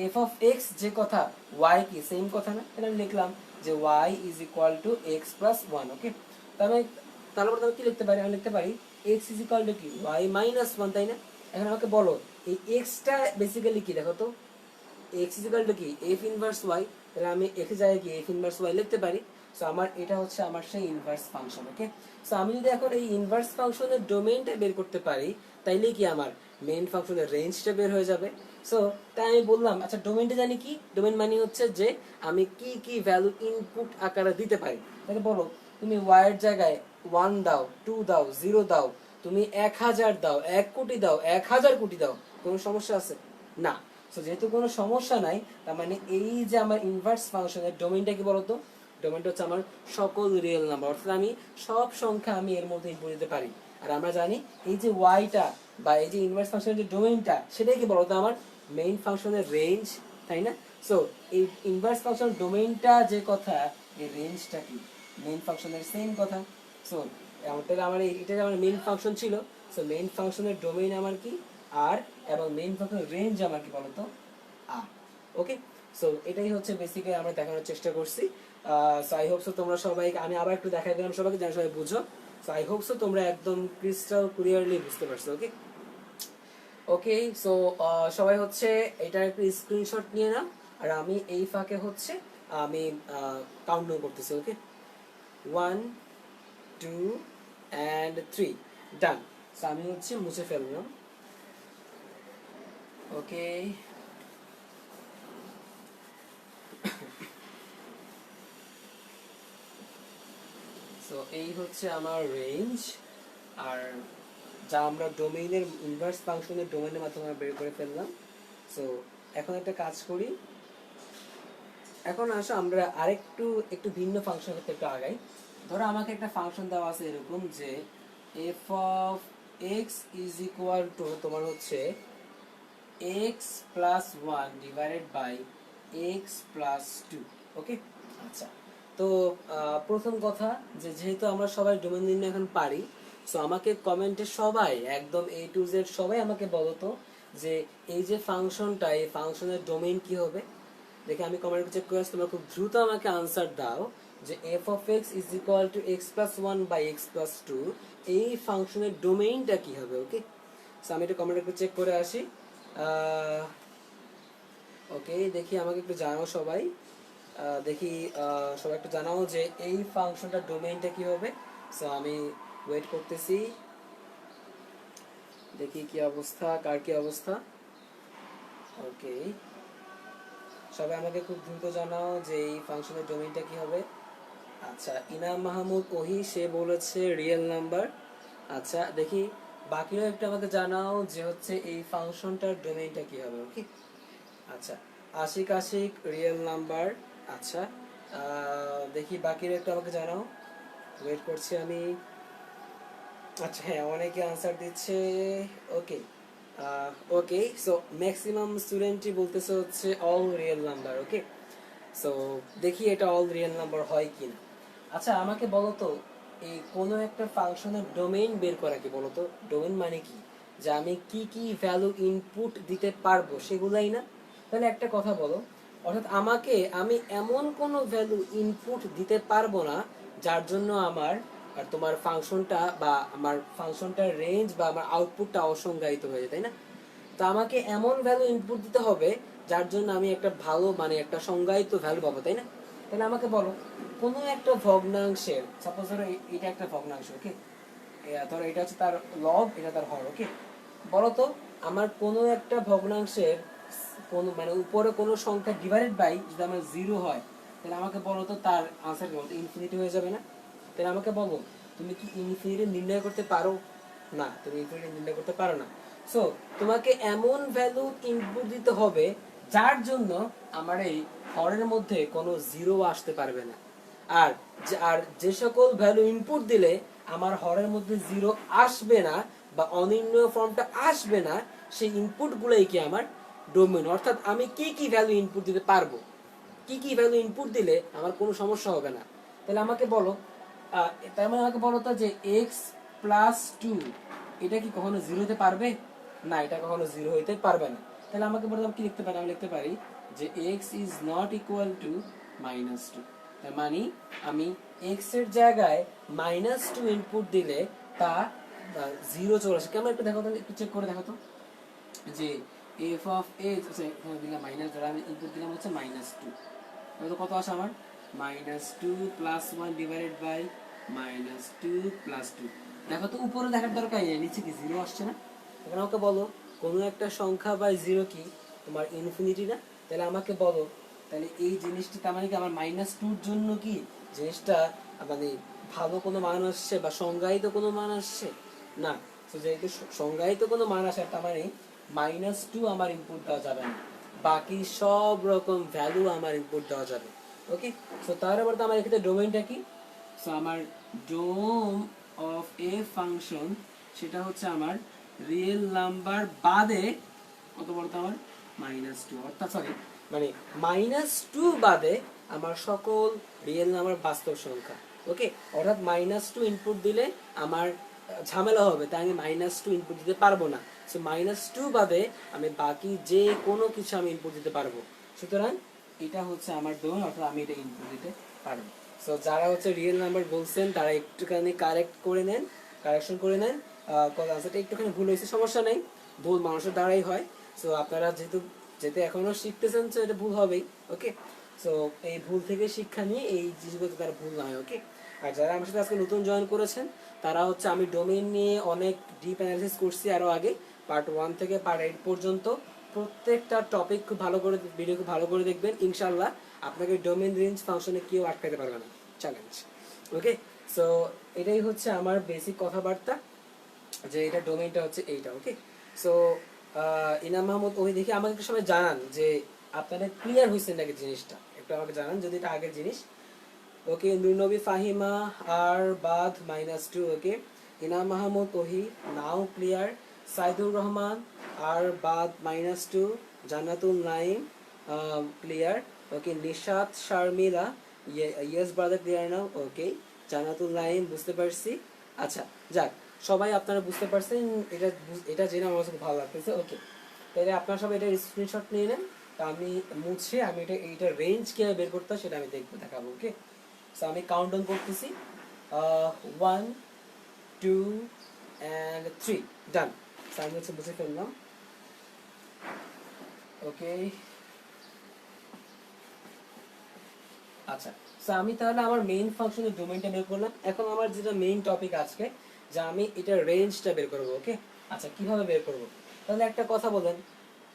এফ অফ এক্স যে কথা, ওয়াই কি সেম কথা না? তাহলে আমি লিখলাম যে Y is equal to x plus one. Okay, তাহলে তারপর আমি কি লিখতে পারি, আমি লিখতে পারি এক্স ইজ ইকুয়াল টু কি ওয়াই মাইনাস ওয়ান, তাই না? এখন আমাকে বলো এই এক্সটা বেসিক্যালি কি, দেখো তো এক্স ইজ ইকুয়াল টু কি এফ ইনভার্স ওয়াই, তাহলে আমি এক্স জায়গায় কি এফ ইনভার্স ওয়াই লিখতে পারি। সো আমার এটা হচ্ছে আমার সেই ইনভার্স ফাংশন। ওকে, সো আমি যদি এখন এই ইনভার্স ফাংশনের ডোমেইনটা বের করতে পারি, তাইলে কি আমার মেইন ফাংশনের রেঞ্জটা বের হয়ে যাবে। সো তাই আমি বললাম, আচ্ছা ডোমেইনটা জানি কি, ডোমেইন মানে হচ্ছে যে আমি কি কি ভ্যালু ইনপুট আকারে দিতে পারি। তাহলে বলো তুমি ওয়াই এর জায়গায় 1 দাও, 2 দাও, 0 দাও, তুমি 1000 দাও, 1 কোটি দাও, 1000 কোটি দাও, কোনো সমস্যা আছে না? সো যেহেতু কোনো সমস্যা নাই, তার মানে এই যে আমার ইনভার্স ফাংশনের ডোমেইনটা কি বলতো, ডোমেইনটা হচ্ছে আমার সকল রিয়েল নাম্বার, অর্থাৎ আমি সব সংখ্যা আমি এর মধ্যে ইনপুট দিতে পারি। আর আমরা জানি এই যে ওয়াইটা বা এই যে ইনভার্স ফাংশনের যে ডোমেইনটা সেটাই কি বলতো আমার মেইন ফাংশনের রেঞ্জ, তাই না? সো এই ইনভার্স ফাংশনের ডোমেইনটা যে কথা, এই রেঞ্জটা কি মেইন ফাংশনের সেম কথা। সো তাহলে আমার এটা আমার মেইন ফাংশন ছিল, সো মেইন ফাংশনের ডোমেইন আমার কি আর, এবং মেইন ফাংশনের রেঞ্জ আমার কি বলতো আর। ওকে, সো এটাই হচ্ছে বেসিক্যালি আমরা দেখানোর চেষ্টা করছি। সো আই হোপ সো তোমরা সবাই, আমি আবার একটু দেখাই দিলাম সবাইকে যেন সবাই বুঝো। সো আই হোপ সো তোমরা একদম ক্রিস্টাল ক্লিয়ারলি বুঝতে পারছো। ওকে, ওকে, সো সবাই হচ্ছে এটার একটা স্ক্রিনশট নিয়ে নাও, আর আমি এই ফাঁকে হচ্ছে আমি কাউন্টডাউন করতেছি। ওকে, 1 2 and 3 ডান। সো আমি হচ্ছে মুছে ফেললাম। ওকে, সো এই হচ্ছে আমার রেঞ্জ, আর যা আমরা ডোমেইনের ইনভার্স ফাংশনের ডোমেইনের মাধ্যমে আমরা বের করে ফেললাম। সো এখন একটা কাজ করি, এখন আসো আমরা আরেকটু একটু ভিন্ন ফাংশন করতে একটু আগাই। ধরো আমাকে একটা ফাংশন দেওয়া আছে এরকম যে F of x is equal to তোমার হচ্ছে X plus one divided by x plus two. Okay, আচ্ছা, তো প্রথম কথা যে যেহেতু আমরা সবাই ডোমেইন নির্ণয় এখন পারি, সো আমাকে কমেন্টে সবাই একদম এ টু জেড সবাই আমাকে বলো তো যে এই যে ফাংশনটা, এই ফাংশনের ডোমেইন কি হবে। দেখে আমি কমেন্ট চেক করে আসছি, তোমরা খুব দ্রুত আমাকে আনসার দাও যে F of x is equal to x plus one by x plus two, এই ফাংশনের ডোমেইনটা কি হবে। ওকে, সো আমি এটা কমেন্ট একটু চেক করে আসি। ওকে, দেখি আমাকে একটু জানাও সবাই। দেখি সবাই একটু জানাও যে এই ফাংশনটার ডোমেইনটা কি হবে। সো আমি ওয়েট করতেছি, দেখি কি অবস্থা, কার কি অবস্থা। ওকে, সবাই আমাকে খুব দ্রুত জানাও যে এই ফাংশনের ডোমেইনটা কি হবে। আচ্ছা, ইনাম মাহমুদ ওহি সে বলেছে রিয়েল নাম্বার। আচ্ছা দেখি বাকিরাও একটু আমাকে জানাও যে হচ্ছে এই ফাংশনটার ডোমেইনটা কি হবে। ওকে, আচ্ছা, আশিক আশিক রিয়েল নাম্বার। আচ্ছা, দেখি বাকিরা একটু আমাকে জানাও, ওয়েট করছি আমি। আচ্ছা হ্যাঁ, অনেকে আনসার দিচ্ছে। ওকে, ওকে, সো ম্যাক্সিমাম স্টুডেন্টই বলতেছে হচ্ছে অল রিয়েল নাম্বার। ওকে, সো দেখি এটা অল রিয়েল নাম্বার হয় কিনা। আচ্ছা আমাকে বলো তো, এই কোনো একটা ফাংশনের ডোমেইন বের করা কি বলো তো? ডোমেইন মানে কি? যে আমি কি কি ভ্যালু ইনপুট দিতে পারবো সেগুলাই না? তাহলে একটা কথা বলো, অর্থাৎ আমি এমন কোনো ভ্যালু ইনপুট দিতে পারবো না যার জন্য আমার আর তোমার ফাংশনটা বা আমার ফাংশনটার রেঞ্জ বা আমার আউটপুটটা অসংজ্ঞায়িত হয়ে যায়, তাই না? তো আমাকে এমন ভ্যালু ইনপুট দিতে হবে যার জন্য আমি একটা ভালো মানে একটা সংজ্ঞায়িত ভ্যালু পাবো, তাই না? তাহলে আমাকে বলো, কোনো একটা ভগ্নাংশের, সাপোজ ধরো এটা একটা ভগ্নাংশ। ওকে, ধরো এটা হচ্ছে তার লব, এটা তার হর। ওকে, বলো তো আমার কোনো একটা ভগ্নাংশের কোন মানে উপরে কোনো সংখ্যা ডিভাইডেড বাই যদি আমার 0 হয়, তাহলে আমাকে বলো তো তার আনসার কি? ইনফিনিটি হয়ে যাবে না? তাহলে আমাকে বলো, তুমি কি ইনফিনিটি নির্ণয় করতে পারো? না, তুমি ইনফিনিটি নির্ণয় করতে পারো না। সো তোমাকে এমন ভ্যালু ইনপুট দিতে হবে যার জন্য আমার এই হরের মধ্যে কোনো 0 আসতে পারবে না। আর যে সকল ভ্যালু ইনপুট দিলে আমার হরের মধ্যে 0 আসবে না বা অনির্ণয় ফর্মটা আসবে না, সেই ইনপুট গুলোই কি আমার ডোমেইন। অর্থাৎ আমি কি কি ভ্যালু ইনপুট দিতে পারবো, কি কি ভ্যালু ইনপুট দিলে আমার কোনো সমস্যা হবে না। তাহলে আমাকে বলো, তার মানে আমাকে বলো তো যে এক্স প্লাস টু এটা কি কখনো 0 হতে পারবে? না, এটা কখনো 0 হইতে পারবে না। তাহলে আমাকে বলো কি লিখতে পারি? আমি লিখতে পারি যে x is not equal to -2। তার মানে আমি এক্স এর জায়গায় -2 ইনপুট দিলে তা 0 চলে আসে। কেমন একটু দেখো তো, একটু চেক করে দেখো তো যে এফ অফ এক্স, আচ্ছা এখানে দিলাম মাইনাস, ধরো আমি ইনপুট দিলাম হচ্ছে -2, তাহলে কত আসে আমার? -2 প্লাস 1 ডিভাইডেড বাই -2 প্লাস 2। দেখো তো উপরে দেখার দরকার নেই, নিচে কি 0 আসছে না? এখন আমাকে বলো কোনো একটা সংখ্যা বাই 0 কি তোমার ইনফিনিটি না? তাহলে আমাকে বলো, তাহলে এই জিনিসটা তার মানে কি আমার -2 জন্য কি জিনিসটা মানে ভালো কোনো মান আসছে বা সংজ্ঞায়িত কোনো মান আসছে? না। তো যেহেতু সংজ্ঞায়িত কোনো মান আসে, তার মানে -2 আমার ইনপুট দেওয়া যাবে না, বাকি সব রকম ভ্যালু আমার ইনপুট দেওয়া যাবে। ওকে, সো তার এবার তো আমার এক্ষেত্রে ডোমেইনটা কি? সো আমার ডোম অফ এ ফাংশন সেটা হচ্ছে আমার রিয়েল নাম্বার বাদে কত বলতো আমার -2, অর্থাৎ সরি মানে -2 বাদে আমার সকল রিয়েল নাম্বার বাস্তব সংখ্যা। ওকে, অর্থাৎ -2 ইনপুট দিলে আমার ঝামেলা হবে, তাই আমি -2 ইনপুট দিতে পারবো না। সো -2 বাদে আমি বাকি যে কোনো কিছু আমি ইনপুট দিতে পারবো। সুতরাং এটা হচ্ছে আমার ডোমেইন, অর্থাৎ আমি এটা ইনপুট দিতে পারবো। সো যারা হচ্ছে রিয়েল নাম্বার বলছেন তারা একটুখানি কারেকশন করে নেন। আনসারটা একটুখানি ভুল হয়েছে, সমস্যা নেই, ভুল মানুষের দ্বারাই হয়। সো আপনারা যেহেতু এখনো শিখতেছেন, তো এটা ভুল হবেই। ওকে, সো এই ভুল থেকে শিক্ষা নিয়ে এই জিনিসগুলো তারা ভুল না হয়। ওকে, আর যারা আমার সাথে আজকে নতুন জয়েন করেছেন তারা হচ্ছে আমি ডোমেইন নিয়ে অনেক ডিপ অ্যানালিসিস করছি আরও আগে, পার্ট 1 থেকে পার্ট 8 পর্যন্ত। প্রত্যেকটা টপিক খুব ভালো করে ভিডিও খুব ভালো করে দেখবেন, ইনশাল্লাহ আপনাকে ডোমেইন রেঞ্জ ফাংশনে কেউ আটকাতে পারবে না, চ্যালেঞ্জ। ওকে, সো এটাই হচ্ছে আমার বেসিক কথাবার্তা, যে এটা ডোমেইনটা হচ্ছে এইটা। ওকে, সো ইনাম মাহমুদ ওই দেখি আমাকে একটু সবাই জানান যে আপনারা ক্লিয়ার হয়েছেন নাকি জিনিসটা, একটু আমাকে জানান যদি এটা আগের জিনিস। ওকে, নুরনবী ফাহিমা আর বাদ -2। ওকে, ইনাম মাহমুদ ওহি নাও ক্লিয়ার। সাইদুর রহমান আর বাদ -2। Jannatul Naim clear. Okay, Nishat Sharmila yes brother clear now. Okay, Jannatul Naim বুঝতে পারছি। আচ্ছা যাক, সবাই আপনারা বুঝতে পারছেন, এটা এটা জেনে আমার খুব ভালো লাগতেছে। ওকে, তাহলে আপনারা সবাই এটা স্ক্রিনশট নিয়ে নেন, তা আমি মুছে আমি এইটার রেঞ্জ কীভাবে বের করতে হয় সেটা আমি দেখাবো। ওকে, সো আমি কাউন্টডাউন করতেছি, 1 2 and 3, ডান। সো আমি হচ্ছে বুঝে ফেললাম। ওকে, আচ্ছা, সো আমি তাহলে আমার মেইন ফাংশনের ডোমেইনটা বের করলাম। এখন আমার যেটা মেইন টপিক আজকে, যে আমি এটা রেঞ্জটা বের করব। ওকে, আচ্ছা কিভাবে বের করব? তাহলে একটা কথা বলেন,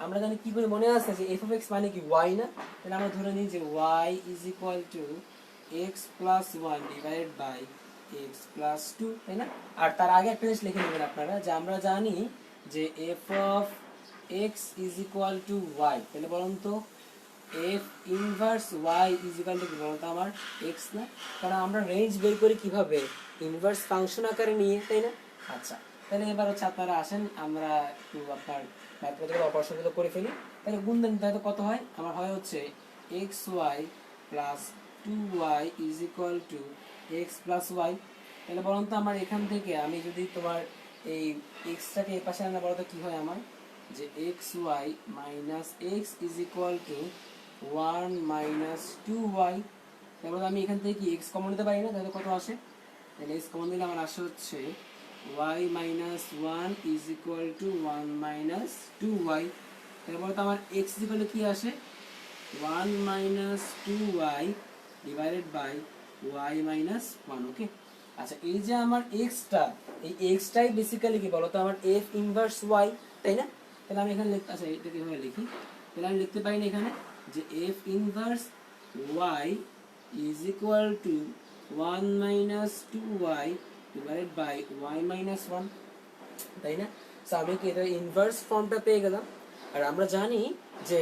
আমরা জানি কি করে, মনে আছে যে এফ অফ এক্স মানে কি ওয়াই না? তাহলে আমরা ধরে নিই যে Y is equal to x plus one divided by x plus two, তাই না? আর তার আগে একটা জিনিস লিখে নেবেন আপনারা, যে আমরা জানি যে F of x is equal to y. তাহলে বলুন তো f inverse y is equal to কি বলতো আমার এক্স না? কারণ আমরা রেঞ্জ বের করি কিভাবে, ইনভার্স ফাংশন আকারে নিয়ে, তাই না? আচ্ছা, তাহলে এবার হচ্ছে আপনারা আসেন আমরা একটু আপনার ম্যাথমেটিক্যাল অপারেশনগুলো করে ফেলি। তাহলে গুণ দেন, তাহলে কত হয়? আমার হয় হচ্ছে x y plus two y is equal to x plus y. তাহলে বলুন তো আমার এখান থেকে আমি যদি তোমার এই এক্সটাকে এই পাশে আনা, বলতো কি হয় আমার, যে x y minus x is equal to one minus two Y. তারপরে আমি এখান থেকে কি এক্স কমন নিতে পারি না? তাহলে কত আসে? তাহলে এক্স কমন দিলে আমার আসে হচ্ছে Y minus one is equal to one minus two Y. তারপরে তো আমার এক্স ইজ ইকুয়াল টু কি আসে? One minus two Y divided by Y minus one. Okay, আচ্ছা এই যে আমার এক্সটা, এই এক্সটাই বেসিক্যালি কি বলতো আমার এফ ইনভার্স ওয়াই, তাই না? তাহলে আমি এখানে আচ্ছা এটা কিভাবে লিখি? তাহলে আমি লিখতে পারি না এখানে যে f inverse y is equal to one minus two Y divided by Y minus one, তাই না? সো আমি কি এটা ইনভার্স ফর্মটা পেয়ে গেলাম। আর আমরা জানি যে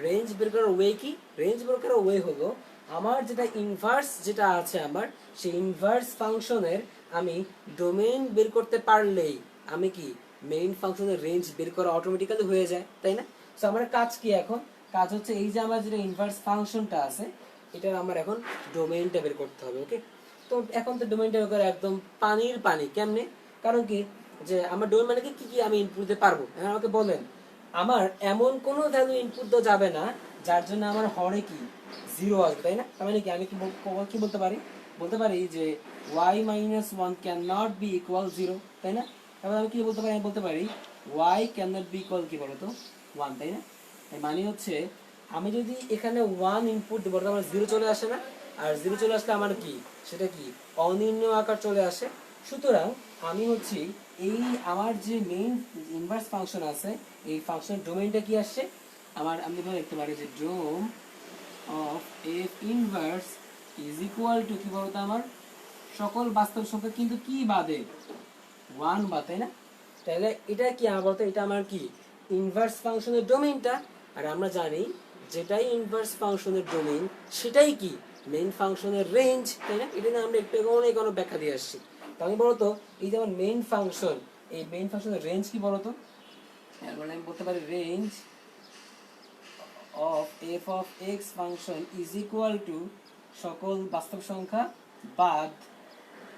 রেঞ্জ বের করার ওয়ে কি, রেঞ্জ বের করার ওয়ে হলো আমার যেটা ইনভার্স যেটা আছে আমার, সেই ইনভার্স ফাংশনের আমি ডোমেইন বের করতে পারলেই আমি কি মেইন ফাংশনের রেঞ্জ বের করা অটোমেটিক্যালি হয়ে যায়, তাই না? সো আমার কাজ কি এখন? কাজ হচ্ছে এই যে আমার যেটা ইনভার্স ফাংশনটা আছে, এটার আমার এখন ডোমেইনটা বের করতে হবে। ওকে, তো এখন তো ডোমেইনটা বের করা একদম পানির পানি। কেমনে? কারণ কি, যে আমার ডোমেইন মানে কি কি আমি ইনপুট দিতে পারবো। হ্যাঁ আমাকে বলেন, আমার এমন কোনো ভ্যালু ইনপুট দেওয়া যাবে না যার জন্য আমার হরে কি জিরো আসবে, তাই না? তার মানে কি আমি কি বলতে পারি? বলতে পারি যে y minus one can not be equal zero, তাই না? তারপর আমি কি বলতে পারি? আমি বলতে পারি y can not be equal কি বলতো ওয়ান, তাই না? এর মানে হচ্ছে আমি যদি এখানে ওয়ান ইনপুট দেবো, আমার জিরো চলে আসে না? আর জিরো চলে আসলে আমার কি, সেটা কি অনির্ণয় আকার চলে আসে। সুতরাং আমি হচ্ছি এই আমার যে মেইন ইনভার্স ফাংশন আছে, এই ফাংশনের ডোমেইনটা কি আসছে আমার, আমি এভাবে লিখতে পারি যে dom of F inverse is equal to কি বলতো আমার সকল বাস্তব সংখ্যা কিন্তু কি বাদে ওয়ান বাদ, তাই না? তাহলে এটা কি আমার বলতো, এটা আমার কি ইনভার্স ফাংশনের ডোমেইনটা। আর আমরা জানি যেটাই ইনভার্স ফাংশনের ডোমেইন সেটাই কি মেইন ফাংশনের রেঞ্জ, তাই না? এটা নিয়ে আমরা একটু অনেক অনেক ব্যাখ্যা দিয়ে আসছি। তাহলে বলতো এই যে আমার মেইন ফাংশন, এই মেইন ফাংশনের রেঞ্জ কি বলতো? মানে আমি বলতে পারি range of F of x function is equal two সকল বাস্তব সংখ্যা বাদ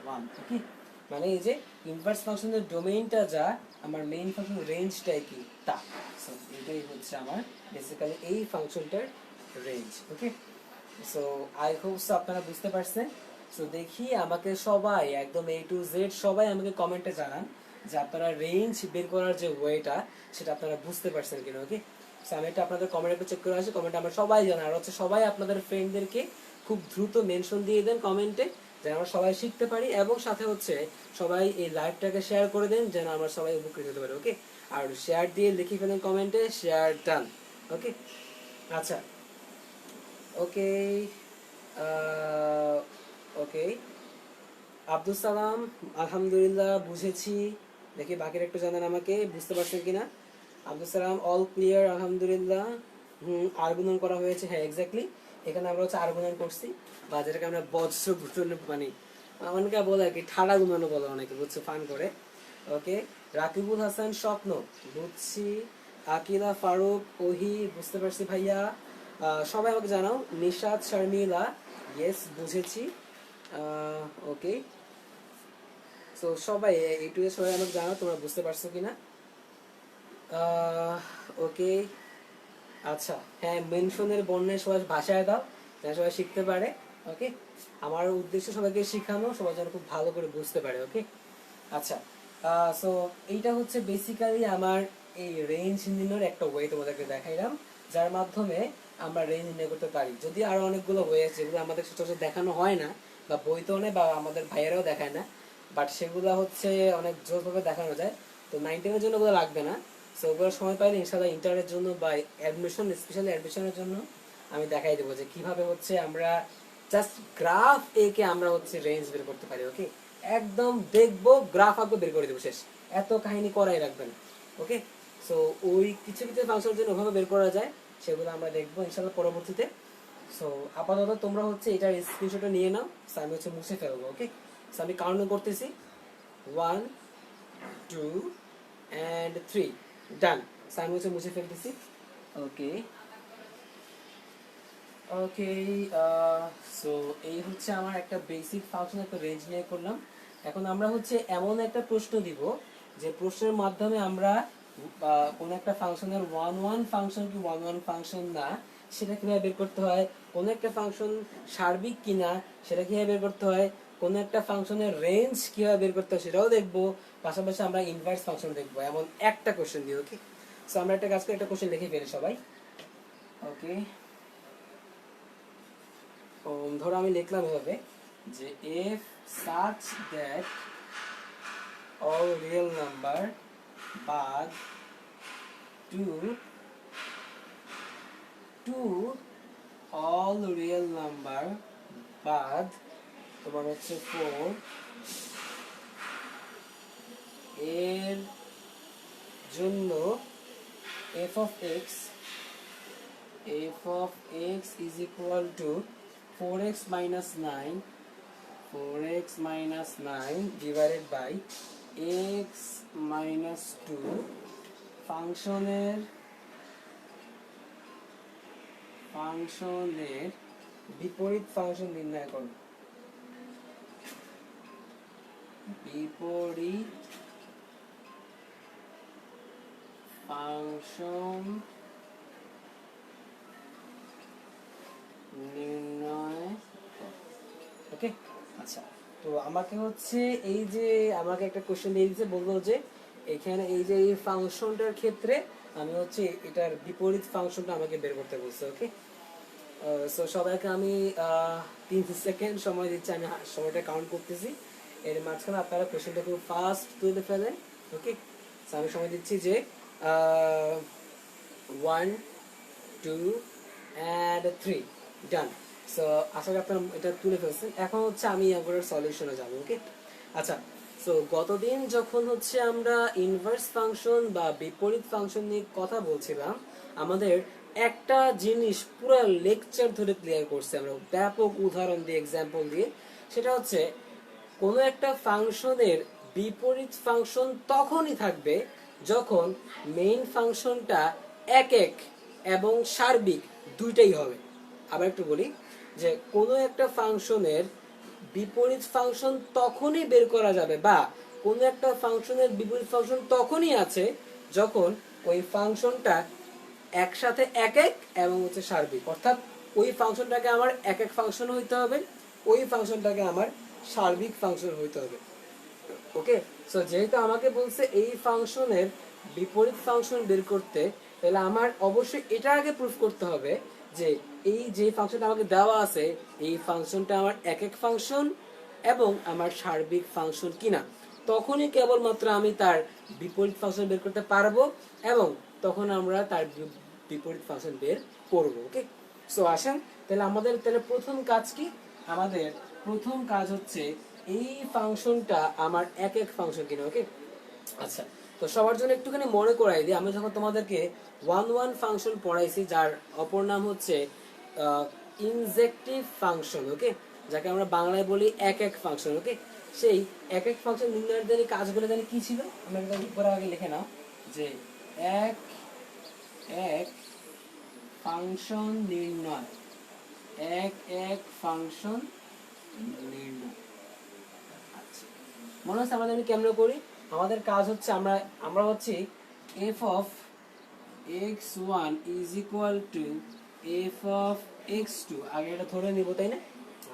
ওয়ান। ওকে, মানে এই যে ইনভার্স ফাংশনের ডোমেইনটা যা, আমার মেইন ফাংশনের রেঞ্জটাই কি তা। সো এটাই হচ্ছে আমার বেসিক্যালি এই ফাংশনটার range. Okay, so I hope so আপনারা বুঝতে পারছেন। সো দেখি আমাকে সবাই একদম এ টু জেড সবাই আমাকে কমেন্টে জানান যে আপনারা রেঞ্জ বের করার যে ওয়েটা সেটা আপনারা বুঝতে পারছেন কিনা। ওকে, সো আমি এটা আপনাদের কমেন্ট একটু চেক করে আসি, কমেন্ট আমরা সবাই জানান। আর হচ্ছে সবাই আপনাদের ফ্রেন্ডদেরকে খুব দ্রুত মেনশন দিয়ে দেন কমেন্টে, যেন আমরা সবাই শিখতে পারি, এবং সাথে হচ্ছে সবাই এই লাইভটাকে শেয়ার করে দেন যেন আমরা সবাই উপকৃত হতে পারি। ওকে, আর শেয়ার দিয়ে লিখে ফেলেন কমেন্টে শেয়ার ডান। ওকে, আচ্ছা ওকে ওকে আব্দুল সালাম আলহামদুলিল্লাহ বুঝেছি। দেখি বাকির একটু জানান আমাকে বুঝতে পারছেন কিনা। আব্দুল সালাম অল ক্লিয়ার আলহামদুলিল্লাহ। আর্গুমেন্ট করা হয়েছে, হ্যাঁ এক্স্যাক্টলি। এখানে আমরা হচ্ছে আর্গুমেন্ট করছি, বা যেটাকে আমরা বজ্র গুণন মানে অনেকে বলে আর কি ঠাড়া গুণানো বলে অনেকে, বুঝছে ফান করে। ওকে, রাকিবুল হাসান স্বপ্ন বুঝছি। আকিলা ফারুক ওহি বুঝতে পারছি ভাইয়া। সবাই আমাকে জানাও। নিশাদ শর্মিলা ইয়েস বুঝেছি। ওকে, সো সবাই একটু সবাই আমাকে জানাও তোমরা বুঝতে পারছো কিনা। ওকে, আচ্ছা হ্যাঁ মেনশনের বর্ণের সবাই ভাষায় দাও যেন সবাই শিখতে পারে। ওকে, আমার উদ্দেশ্য সবাইকে শেখানো, সবাই যেন খুব ভালো করে বুঝতে পারে। ওকে, আচ্ছা সো এইটা হচ্ছে বেসিক্যালি আমার এই রেঞ্জ নির্ণয়ের একটা ওয়ে তোমাদেরকে দেখাইলাম, যার মাধ্যমে আমরা রেঞ্জ নির্ণয় করতে পারি। যদি আরো অনেকগুলো ওয়ে আছে যেগুলো আমাদের সচরাচর দেখানো হয় না, বা বইতেও নেই, বা আমাদের ভাইয়েরাও দেখায় না, বাট সেগুলো হচ্ছে অনেক জোরভাবে দেখানো যায়। তো 9-10 এর জন্য ওগুলো লাগবে না। সো ওগুলো সময় পাইলে ইনশাআল্লাহ ইন্টারের জন্য বা অ্যাডমিশন, স্পেশালি অ্যাডমিশনের জন্য আমি দেখাই দেবো যে কিভাবে হচ্ছে আমরা জাস্ট গ্রাফ একে আমরা হচ্ছে রেঞ্জ বের করতে পারি। ওকে, একদম দেখবো, গ্রাফ আঁকবো, বের করে দেবো, শেষ। এত কাহিনী করাই রাখবে না। ওকে, সো ওই কিছু কিছু ফাংশনের জন্য ওভাবে বের করা যায়, সেগুলো আমরা দেখবো ইনশাআল্লাহ পরবর্তীতে। সো আপাতত তোমরা হচ্ছে এটার স্ক্রিনশটটা নিয়ে নাও। সো আমি হচ্ছে মুছে ফেলবো। ওকে, সো আমি কাউন্ট করতেছি, 1 2 and 3, ডান। সো আমি হচ্ছে মুছে ফেলতেছি। ওকে ওকে, সো এই হচ্ছে আমার একটা বেসিক ফাংশন, একটা রেঞ্জ নিয়ে করলাম। এখন আমরা হচ্ছে এমন একটা প্রশ্ন দিব যে প্রশ্নের মাধ্যমে আমরা কোন একটা ফাংশনের ওয়ান ওয়ান ফাংশন কি ওয়ান ওয়ান ফাংশন না সেটা কিভাবে বের করতে হয়, কোন একটা ফাংশন সার্বিক কিনা সেটা কিভাবে বের করতে হয়, কোন একটা ফাংশনের রেঞ্জ কিভাবে বের করতে হয় সেটাও দেখবো। পাশাপাশি আমরা ইনভার্স ফাংশন দেখবো, এমন একটা কোশ্চেন দিই। ওকে, সো আমরা একটা কাজ করে একটা কোশ্চেন লিখে ফেলি সবাই। ওকে, ধরো আমি লিখলাম এভাবে যে if such that all real number বাদ to all real number বাদ তোমার হচ্ছে 4 এর জন্য f of x is equal to 4x minus 9 divided by x minus 2 ফাংশনের বিপরীত ফাংশন নির্ণয় করো। বিপরীত ফাংশন নির্ণয়। ওকে, আচ্ছা, তো আমাকে হচ্ছে এই যে আমাকে একটা কোশ্চেন দিয়ে দিয়েছে, বললো যে এখানে এই যে এই ফাংশনটার ক্ষেত্রে আমি হচ্ছে এটার বিপরীত ফাংশনটা আমাকে বের করতে বলছে। ওকে, সো সবাইকে আমি 3 সেকেন্ড সময় দিচ্ছি, আমি সময়টা কাউন্ট করতেছি। এর মাঝখানে আপনারা কোশ্চেনটা খুব ফাস্ট তুলে ফেলেন। ওকে, সো আমি সময় দিচ্ছি যে 1 2 and 3, ডান। সো আশা করি আপনারা এটা তুলে ফেলছেন। এখন হচ্ছে আমি এগুলোর সলিউশনে যাব। ওকে, আচ্ছা, সো গতদিন যখন হচ্ছে আমরা ইনভার্স ফাংশন বা বিপরীত ফাংশন নিয়ে কথা বলছিলাম, আমাদের একটা জিনিস পুরো লেকচার ধরে ক্লিয়ার করছে আমরা, ব্যাপক উদাহরণ দিয়ে, এক্সাম্পল দিয়ে। সেটা হচ্ছে কোনো একটা ফাংশনের বিপরীত ফাংশন তখনই থাকবে যখন মেইন ফাংশনটা এক এবং সার্বিক দুইটাই হবে। আবার একটু বলি যে কোনো একটা ফাংশনের বিপরীত ফাংশন তখনই বের করা যাবে, বা কোনো একটা ফাংশনের বিপরীত ফাংশন তখনই আছে যখন ওই ফাংশনটা একসাথে এক এবং হচ্ছে সার্বিক। অর্থাৎ ওই ফাংশনটাকে আমার এক ফাংশন হইতে হবে, ওই ফাংশনটাকে আমার সার্বিক ফাংশন হইতে হবে। ওকে, সো যেহেতু আমাকে বলছে এই ফাংশনের বিপরীত ফাংশন বের করতে, তাহলে আমার অবশ্যই এটা আগে প্রুফ করতে হবে যে এই যে ফাংশনটা আমাকে দেওয়া আছে এই ফাংশনটা আমার এক ফাংশন এবং আমার সার্বিক ফাংশন কিনা। তখনই কেবলমাত্র আমি তার বিপরীত ফাংশন বের করতে পারবো এবং তখন আমরা তার বিপরীত ফাংশন বের করব। ওকে, সো আসেন তাহলে আমাদের প্রথম কাজ কি, আমাদের প্রথম কাজ হচ্ছে এই ফাংশনটা আমার এক ফাংশন কিনা। ওকে, আচ্ছা, তো সবার জন্য একটুখানি মনে করাই দিই, আমি যখন তোমাদেরকে ওয়ান ওয়ান ফাংশন পড়াইছি যার অপর নাম হচ্ছে ইনজেক্টিভ ফাংশন। ওকে, যাকে আমরা বাংলায় বলি এক ফাংশন। ওকে, সেই এক ফাংশন নির্ণয়ের জন্য কাজগুলো জানি কি ছিল, আমরা উপরে আগে লিখে নাও যে এক ফাংশন নির্ণয়, এক ফাংশন নির্ণয়। আচ্ছা, মনে হচ্ছে আমাদের আমি কেমন করি, আমাদের কাজ হচ্ছে আমরা হচ্ছে f of x1 is equal to f of x2 আগে এটা ধরে নিব, তাই না?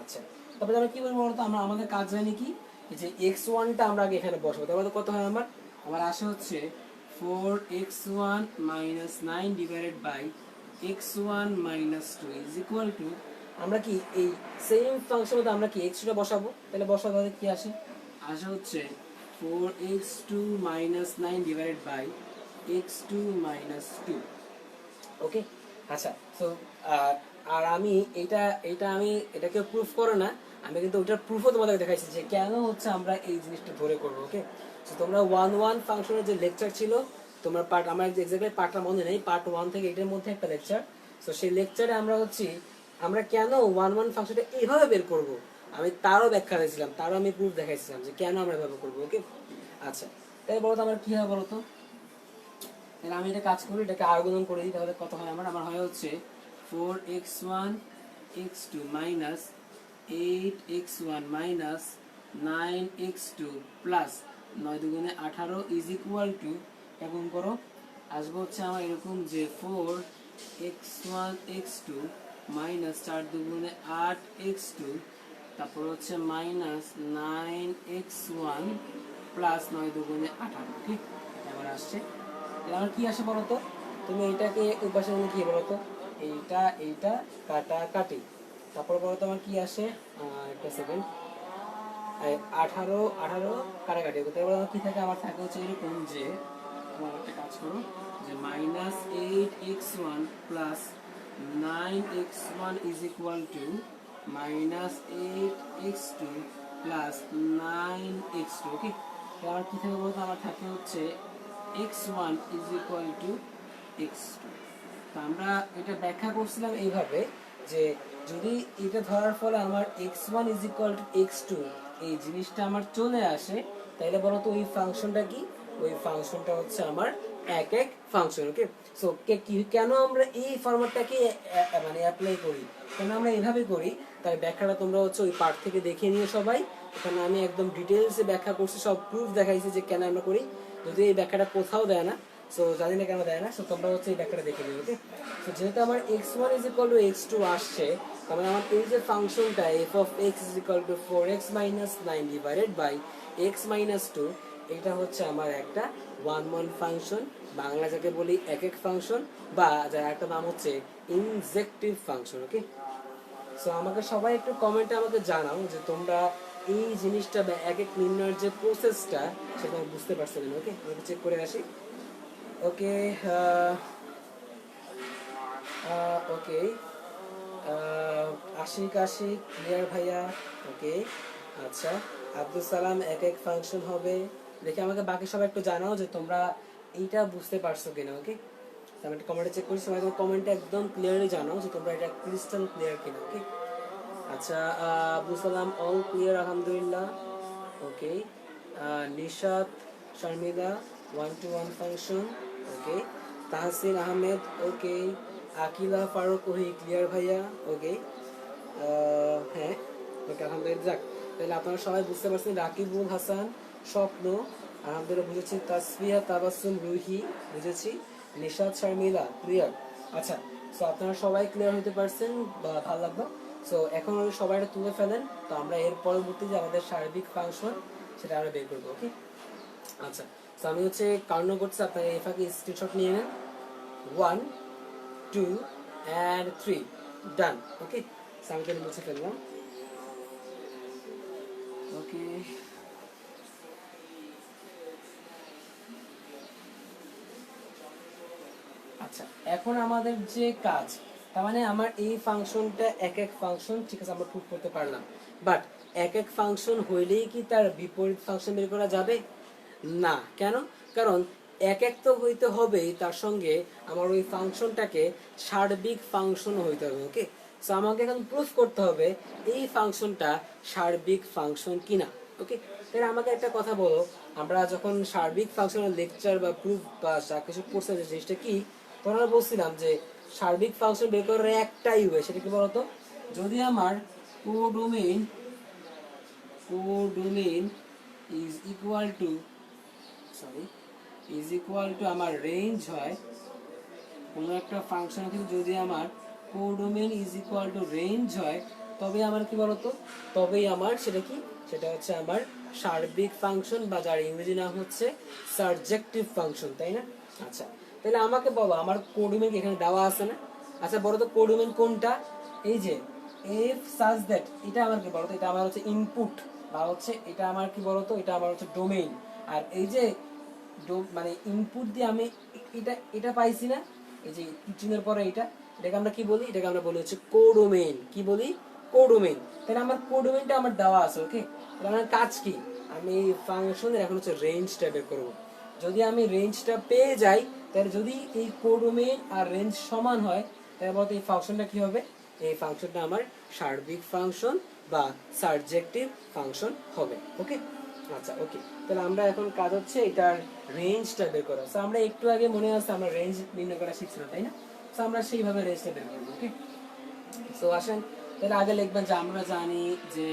আচ্ছা, তারপরে আমরা কি বলবো বলতো, আমরা আমাদের কাজ জানি কি, যে x1 টা আমরা আগে এখানে বসাবো। তাহলে কত হয়, আমার আসে হচ্ছে 4x1 minus 9 divided by x1 minus 2 is equal to, আমরা কি এই সেম ফাংশনে আমরা কি x2 টা বসাবো, তাহলে বসাবো তাহলে কি আসে, আসে হচ্ছে 4x2 minus 9 divided by x2 minus 2। ওকে, আচ্ছা। সো আর আমি আমি এটাকে প্রুফ করে না, আমি কিন্তু ওটার প্রুফও তোমাদের দেখাইছি যে কেন হচ্ছে আমরা এই জিনিসটা ধরে করবো। ওকে, সো তোমরা 1 ফাংশনের যে লেকচার ছিল, তোমার পার্ট, আমার এক্স্যাক্টলি পার্টটা মনে নেই, পার্ট 1 থেকে এটার মধ্যে একটা লেকচার। সো সেই লেকচারে আমরা কেন 1 ফাংশনটা এইভাবে বের করব, আমি তারও ব্যাখ্যা দিয়েছিলাম, তারও আমি প্রুফ দেখাইছিলাম যে কেন আমরা এভাবে করবো। ওকে, আচ্ছা, তাই বলো তো আমার কি হবে বলো তো, তাহলে আমি এটা কাজ করি, এটাকে আর্গুমেন্ট করে দিই, তাহলে কত হয় আমার হয় হচ্ছে 4x1 x2 minus 8x1 minus 9x2 plus 9 দুগুণে 18 ইজ ইকুয়াল টু, এখন করো, আসবে হচ্ছে আমার এরকম যে 4x1 x2 মাইনাস 4 দুগুণে 8x2, তারপর হচ্ছে মাইনাস 9x1 প্লাস 9 দুগুণে 18। ঠিক, এবার আসছে, আমার কি আসে বলতো, তুমি এটাকে ওই পাশে নিয়ে কি বলতো, এইটা কাটা কাটি, তারপর বলতো আমার কি আসে, একটা সেকেন্ড, 18 কাটাকাটি, তারপর আমার কি থাকে, আমার থাকে হচ্ছে এরকম যে, তোমার একটা কাজ করো যে minus 8x1 plus 9x1 is equal two minus 8x2 plus 9x2। ওকে, আমার কি থাকে বলতো, আমার থাকে হচ্ছে x1 is equal to x2। তো আমরা এটা ব্যাখ্যা করছিলাম এইভাবে যে যদি এটা ধরার ফলে আমার x1 is equal to x2 এই জিনিসটা আমার চলে আসে, তাহলে বলো তো ওই ফাংশনটা কি, ওই ফাংশনটা হচ্ছে আমার এক ফাংশন। ওকে, সো কেন আমরা এই ফরম্যাটটাকে মানে অ্যাপ্লাই করি, কেন আমরা এইভাবে করি, তার ব্যাখ্যাটা তোমরা হচ্ছে ওই পার্ট থেকে দেখে নিয়ে সবাই, এখানে আমি একদম ডিটেলসে ব্যাখ্যা করছি, সব প্রুফ দেখাইছি যে কেন আমরা করি, যদি এই ব্যাখ্যাটা কোথাও দেয় না, সো জানি না কেন দেয় না, সো তোমরা হচ্ছে এই ব্যাখ্যাটা দেখে নিও। ওকে, সো যেহেতু আমার x1 is equal to x2 আসছে, তাহলে আমার এই যে ফাংশনটা f of x is equal to 4x minus 9 divided by x minus 2, এটা হচ্ছে আমার একটা 1 ফাংশন, বাংলা যাকে বলি এক ফাংশন, বা যার একটা নাম হচ্ছে ইনজেক্টিভ ফাংশন। ওকে, সো আমাকে সবাই একটু কমেন্টে আমাকে জানাও যে তোমরা এই জিনিসটা বা এক নির্ণয়ের যে প্রসেসটা সেটা বুঝতে পারছো কিনা। ওকে, আমি চেক করে আসি। ওকে, ওকে, আশিক ক্লিয়ার ভাইয়া। ওকে, আচ্ছা, আব্দুল সালাম এক ফাংশন হবে, দেখে আমাকে বাকি সবাই একটু জানাও যে তোমরা এইটা বুঝতে পারছো কিনা। ওকে, আমি একটা কমেন্টে চেক করি, সবাই তোমার কমেন্টে একদম ক্লিয়ারলি জানাও যে তোমরা এটা ক্রিস্টাল ক্লিয়ার কিনা। ওকে, আচ্ছা, আব্দুল সালাম অল ক্লিয়ার আলহামদুলিল্লাহ। ওকে, নিশাত শর্মিলা 1 ফাংশন। ওকে, তাহসিন আহমেদ। ওকে, আকিলা ফারুক ওহি ক্লিয়ার ভাইয়া। ওকে, হ্যাঁ, ওকে, আলহামদুলিল্লাহ। যাক, তাহলে আপনারা সবাই বুঝতে পারছেন। রাকিবুল হাসান স্বপ্ন আলহামদুলিল্লাহ বুঝেছি, তাসফিয়া তাবাসসুম রুহি বুঝেছি, নিশাত শর্মিলা ক্লিয়ার। আচ্ছা, সো আপনারা সবাই ক্লিয়ার হতে পারছেন, ভালো লাগলো। সো এখন সবাই এটা তুলে ফেলেন, তো আমরা এর পরবর্তী যে আমাদের সার্বিক ফাংশন সেটা আমরা বের করবো। ওকে, আচ্ছা, তো আমি হচ্ছে কাউন্ট করছি, আপনারা এই ফাঁকে স্ক্রিনশট নিয়ে নেন। 1 2 and 3 ডান। ওকে, সো আমি তাহলে মুছে ফেললাম। ওকে, আচ্ছা, এখন আমাদের যে কাজ, তার মানে আমার এই ফাংশনটা এক ফাংশন, ঠিক আছে, আমরা প্রুভ করতে পারলাম, বাট এক ফাংশন হইলেই কি তার বিপরীত ফাংশন বের করা যাবে না? কেন? কারণ এক তো হইতে হবেই, তার সঙ্গে আমার ওই ফাংশনটাকে সার্বিক ফাংশন হইতে হবে। ওকে, সো আমাকে এখন প্রুফ করতে হবে এই ফাংশনটা সার্বিক ফাংশন কিনা। ওকে, তাহলে আমাকে একটা কথা বলো, আমরা যখন সার্বিক ফাংশনের লেকচার বা প্রুফ বা যা কিছু করছে, যে জিনিসটা কি, তখন আমরা বলছিলাম যে সার্বিক ফাংশন বের করার একটাই ওয়ে, সেটা কি বলতো, যদি আমার কোডোমেইন ইজ ইকুয়াল টু আমার রেঞ্জ হয়, কোনো একটা ফাংশনের ক্ষেত্রে যদি আমার codomain is equal two range হয়, তবে আমার কি বলতো, তবেই আমার সেটা কি, সেটা হচ্ছে আমার সার্বিক ফাংশন, বা যার ইংরেজি নাম হচ্ছে সারজেক্টিভ ফাংশন, তাই না? আচ্ছা, তাহলে আমাকে বলো, আমার কোডোমেইন এখানে দেওয়া আছে না? আচ্ছা বলো তো কোডোমেইন কোনটা? এই যে এফ সাজ দ্যাট, এটা আমার কি বলতো, এটা আমার হচ্ছে ইনপুট, বা হচ্ছে এটা আমার কি বলতো, এটা আমার হচ্ছে ডোমেইন। আর এই যে মানে ইনপুট দিয়ে আমি এটা এটা পাইছি না, এই যে চিহ্নের পরে এটাকে আমরা কি বলি, এটাকে আমরা বলি হচ্ছে কোডোমেইন। কি বলি? কোডোমেইন। তাহলে আমার কোডোমেইনটা আমার দেওয়া আছে, ওকে। তাহলে আমার কাজ কি, আমি ফাংশনের এখন হচ্ছে রেঞ্জটা বের করবো। যদি আমি রেঞ্জটা পেয়ে যাই, তাহলে যদি এই কোডোমেইন আর রেঞ্জ সমান হয়, তাহলে বলতো এই ফাংশনটা কি হবে? এই ফাংশনটা আমার সার্বিক ফাংশন বা সারজেক্টিভ ফাংশন হবে, ওকে। আচ্ছা ওকে, তাহলে আমরা এখন কাজ হচ্ছে এটার রেঞ্জটা বের করা। সো আমরা একটু আগে মনে আছে আমরা রেঞ্জ নির্ণয় করা শিখছিলাম, তাই না? সো আমরা সেইভাবে রেঞ্জটা বের করবো, ওকে। সো আসেন, তাহলে আগে লিখবেন যে আমরা জানি যে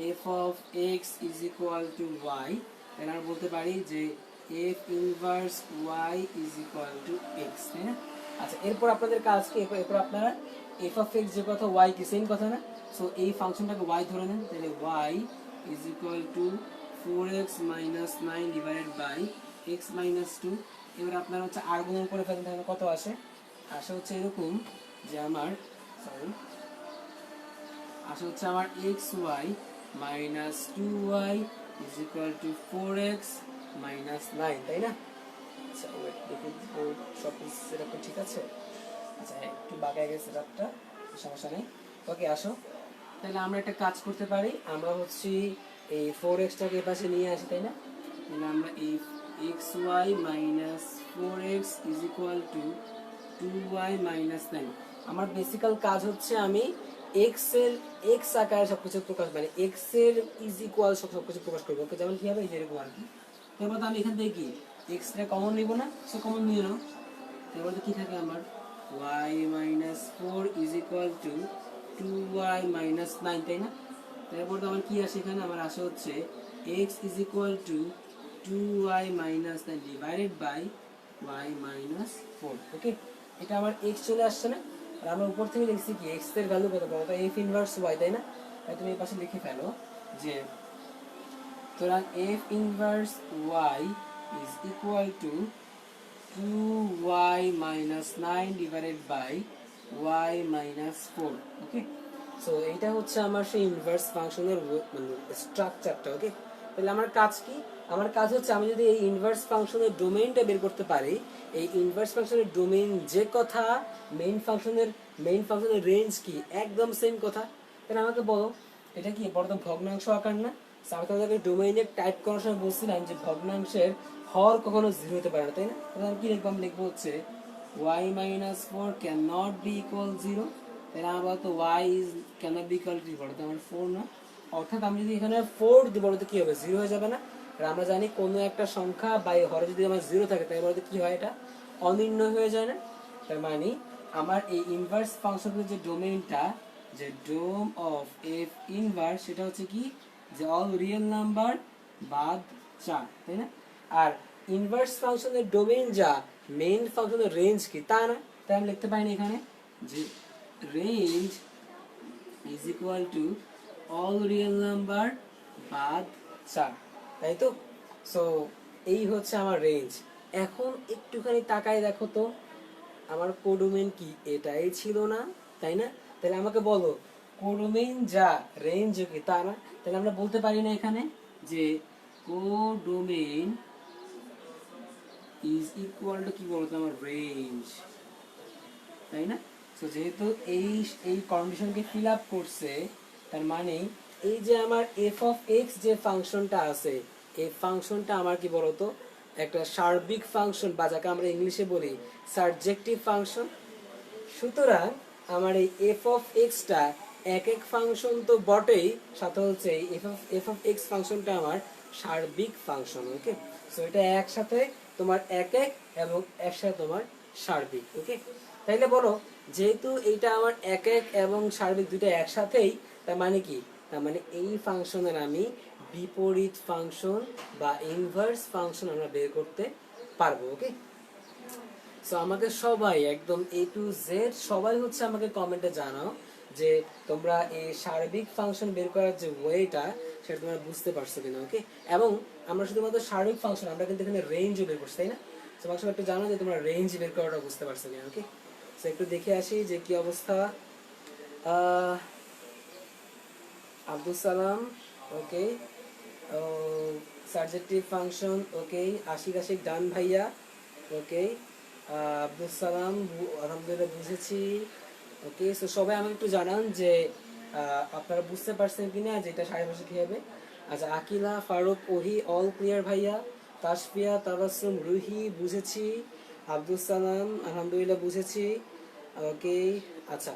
F of x is equal to y, তাহলে আমরা বলতে পারি যে f inverse y is equal to x, তাই না? আচ্ছা, এরপর আপনাদের কাজ কি, এরপর আপনারা এফ অফ এক্স যে কথা, ওয়াই কি সেম কথা না? সো এই ফাংশনটাকে ওয়াই ধরে নেন, তাহলে y is equal to 4x minus 9 divided by x minus 2। এবার আপনারা হচ্ছে আর গুণন করে ফেলেন, তাহলে কত আসে? আসে হচ্ছে এরকম যে আমার আসে হচ্ছে আমার x y minus 2y is equal to 4x minus 9, তাই না? আচ্ছা ওয়েট দেখি সব কিছু সেটআপ ঠিক আছে। আচ্ছা হ্যাঁ, একটু বাঁকায় গেছে সেটআপটা, সমস্যা নেই। ওকে আসো, তাহলে আমরা একটা কাজ করতে পারি, আমরা হচ্ছে এই 4x-টাকে পাশে নিয়ে আসি, তাই না? তাহলে আমরা এই xy minus 4x is equal to 2y minus 9। আমার বেসিক্যাল কাজ হচ্ছে আমি x এর x আকারে সবকিছু প্রকাশ, মানে x এর ইজ ইকুয়াল সবকিছু প্রকাশ করবো, ওকে। যেমন কি হবে, এই যে এরকম আর কি। তারপর আমি এখান থেকে কি x টা কমন নিব না, সো কমন নিয়ে নাও। তারপর কি থাকে আমার y minus 4 is equal to 2y minus 9, তাই না? তারপর আমার কি আসে এখানে, আমার আসে হচ্ছে x is equal to 2y minus 9 divided by y minus 4, okay. এটা আমার x চলে আসছে না? আর আমরা উপর থেকে লিখছি কি x এর ভ্যালু কত পাবো, f ইনভার্স y, তাই না? তাই তুমি এই পাশে লিখে ফেলো যে সুতরাং f inverse y is equal to 2y minus 9 divided by y minus 4, okay. So এইটা হচ্ছে আমার সেই ইনভার্স ফাংশনের স্ট্রাকচারটা, ওকে। তাহলে আমার কাজ কি, আমার কাজ হচ্ছে আমি যদি এই ইনভার্স ফাংশনের ডোমেইনটা বের করতে পারি, এই ইনভার্স ফাংশনের ডোমেইন যে কথা, মেইন ফাংশনের রেঞ্জ কি একদম সেম কথা। তাহলে আমাকে বলো এটা কি বড় ভগ্নাংশ আকার না? আমি তোমাদেরকে ডোমেইনে টাইপ করার সময় বলছিলাম যে ভগ্নাংশের হর কখনো 0 হতে পারে না, তাই না? তাহলে আমি কি লিখবো, আমি লিখবো হচ্ছে y minus 4 cannot be equal 0। তাহলে আমার বলতো y is cannot be equal to বলতো আমার 4 না, অর্থাৎ আমি যদি এখানে 4 দিই বলতো কি হবে, 0 হয়ে যাবে না? আর আমরা জানি কোনো একটা সংখ্যা বা হরে যদি আমার 0 থাকে তাহলে বলতো কি হয়, এটা অনির্ণয় হয়ে যায় না? তার মানে আমার এই ইনভার্স ফাংশনের যে ডোমেইনটা, যে ডোম অফ এফ ইনভার্স, সেটা হচ্ছে কি যে অল রিয়েল নাম্বার বাদ 4, তাই না? আর ইনভার্স ফাংশনের ডোমেইন যা, মেইন ফাংশনের রেঞ্জ কি তা না? তাই আমি লিখতে পারি এখানে যে range is equal to all real number বাদ 4, তাই তো? সো এই হচ্ছে আমার রেঞ্জ। এখন একটুখানি তাকায় দেখো তো, আমার কোডোমেইন কি এটাই ছিল না, তাই না? তাহলে আমাকে বলো কোডোমেইন যা, রেঞ্জ কি তা না? তাহলে আমরা বলতে পারি না এখানে যে কোডোমেইন ইজ ইকুয়াল টু কি বলতো আমার রেঞ্জ, তাই না? সো যেহেতু এই এই কন্ডিশনকে ফিল আপ করছে, তার মানে এই যে আমার এফ অফ এক্স যে ফাংশনটা আছে, এই ফাংশনটা আমার কি বলতো একটা সার্বিক ফাংশন, বা যাকে আমরা ইংলিশে বলি সারজেক্টিভ ফাংশন। সুতরাং আমার এই এফ অফ এক্সটা এক এক ফাংশন তো বটেই, সাথে হচ্ছে এই এফ অফ এক্স ফাংশনটা আমার সার্বিক ফাংশন, ওকে। সো এটা একসাথে তোমার এক এক এবং একসাথে তোমার সার্বিক, ওকে। তাইলে বলো যেহেতু এইটা আমার এক এক এবং সার্বিক দুটো একসাথেই, তার মানে কি, তার মানে এই ফাংশনের আমি বিপরীত ফাংশন বা ইনভার্স ফাংশন আমরা বের করতে পারবো, ওকে। সো আমাকে সবাই একদম এ টু জেড সবাই হচ্ছে আমাকে কমেন্টে জানাও যে তোমরা এই সার্বিক ফাংশন বের করার যে ওয়েটা, সেটা তোমরা বুঝতে পারছো কিনা, ওকে। এবং আমরা শুধুমাত্র সার্বিক ফাংশন, আমরা কিন্তু এখানে রেঞ্জও বের করছি, তাই না? সো আমাকে একটু জানো যে তোমরা রেঞ্জ বের করাটা বুঝতে পারছো কিনা, ওকে। সো একটু দেখে আসি যে কি অবস্থা। আহ, আব্দুল সালাম, ওকে, সাবজেক্টিভ ফাংশন, ওকে, আশিক আশিক ডান ভাইয়া, ওকে, আব্দুল সালাম আলহামদুলিল্লাহ বুঝেছি, ওকে। সো সবাই আমাকে একটু জানান যে আপনারা বুঝতে পারছেন কিনা যে এটা সাড়ে ভাষা কী হবে। আচ্ছা, আকিলা, ফারুক, ওহি অল ক্লিয়ার ভাইয়া, তাসফিয়া, তাবাসসুম, রুহি বুঝেছি, আব্দুল সালাম আলহামদুলিল্লাহ বুঝেছি, ওকে। আচ্ছা,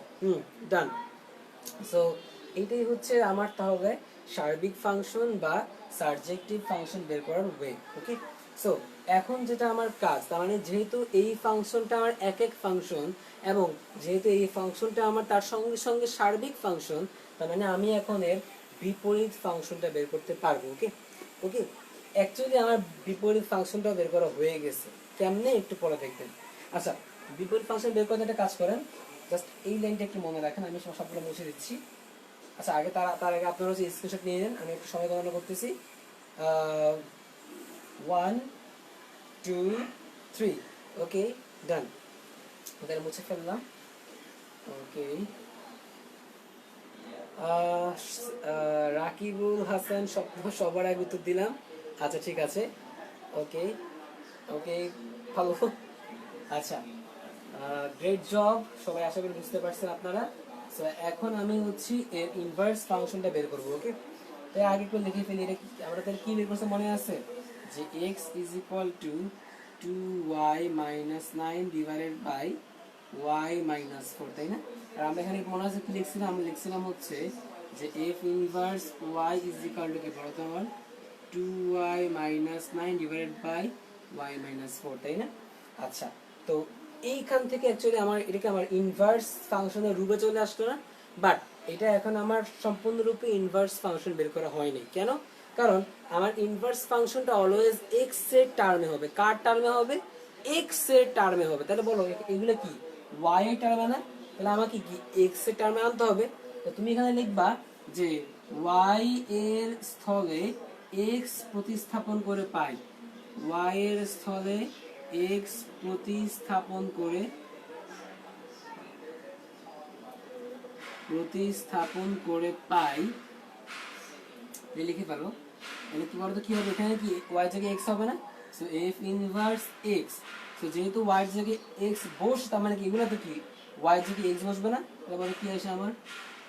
ডান। সো এইটাই হচ্ছে আমার তাহলে সার্বিক ফাংশন বা সাবজেক্টিভ ফাংশন বের করার ওয়ে, ওকে। সো এখন যেটা আমার কাজ, তার মানে যেহেতু এই ফাংশনটা আমার এক এক ফাংশন এবং যেহেতু এই ফাংশনটা আমার তার সঙ্গে সঙ্গে সার্বিক ফাংশন, তার মানে আমি এখন এর বিপরীত ফাংশনটা বের করতে পারবো, ওকে। ওকে, অ্যাকচুয়ালি আমার বিপরীত ফাংশনটা বের করা হয়ে গেছে, কেমনে একটু পরে দেখবেন। আচ্ছা, বিপরীত ফাংশন বের করতে একটা কাজ করেন, জাস্ট এই লাইনটা একটু মনে রাখেন, আমি সবগুলো মুছে দিচ্ছি। আচ্ছা, তার আগে আপনারা হচ্ছে স্ক্রিনশট নিয়ে নেন, আমি একটু সময় গণনা করতেছি। 1 2 3, ওকে, ডান। ওদের মুছে ফেললাম, ওকে। রাকিবুল হাসান সবার আগে উত্তর দিলাম, আচ্ছা ঠিক আছে, ওকে, ওকে, ভালো, আচ্ছা, গ্রেট জব, সবাই আশা করি বুঝতে পারছেন আপনারা। সো এখন আমি হচ্ছে এর ইনভার্স ফাংশনটা বের করবো, ওকে। তাই আগে একটু লিখে ফেলি, এটা আমরা তাহলে কি বের করছে মনে আছে, যে x is equal to 2y minus 9 divided by y minus 4, তাই না? আর আমরা এখানে মনে আছে কি লিখছিলাম, আমরা লিখছিলাম হচ্ছে যে f inverse y is equal to কি বলতো আমার 2y minus 9 divided by y minus 4, তাই না? আচ্ছা, তো এইখান থেকে অ্যাকচুয়ালি আমার এটাকে আমার ইনভার্স ফাংশনের রূপে চলে আসতো না, বাট এটা এখন আমার সম্পূর্ণরূপে ইনভার্স ফাংশন বের করা হয়নি। কেন? কারণ আমার ইনভার্স ফাংশনটা অলওয়েজ এক্স এর টার্মে হবে। কার টার্মে হবে? এক্স এর টার্মে হবে। তাহলে বলো এগুলো কি ওয়াই এর টার্মে না? তাহলে আমাকে কি এক্স এর টার্মে আনতে হবে। তো তুমি এখানে লিখবা যে ওয়াই এর স্থলে এক্স প্রতিস্থাপন করে পাই, ওয়াই এর স্থলে এক্স প্রতিস্থাপন করে পাই, লিখে পারো। তাহলে কি বলতো কি হবে, এখানে কি ওয়াই জায়গায় এক্স হবে না, so F inverse x. So যেহেতু ওয়াই জায়গায় এক্স বসে, তার মানে কি এগুলো তো কি ওয়াই জায়গায় এক্স বসবে না, তাহলে কি আসে আমার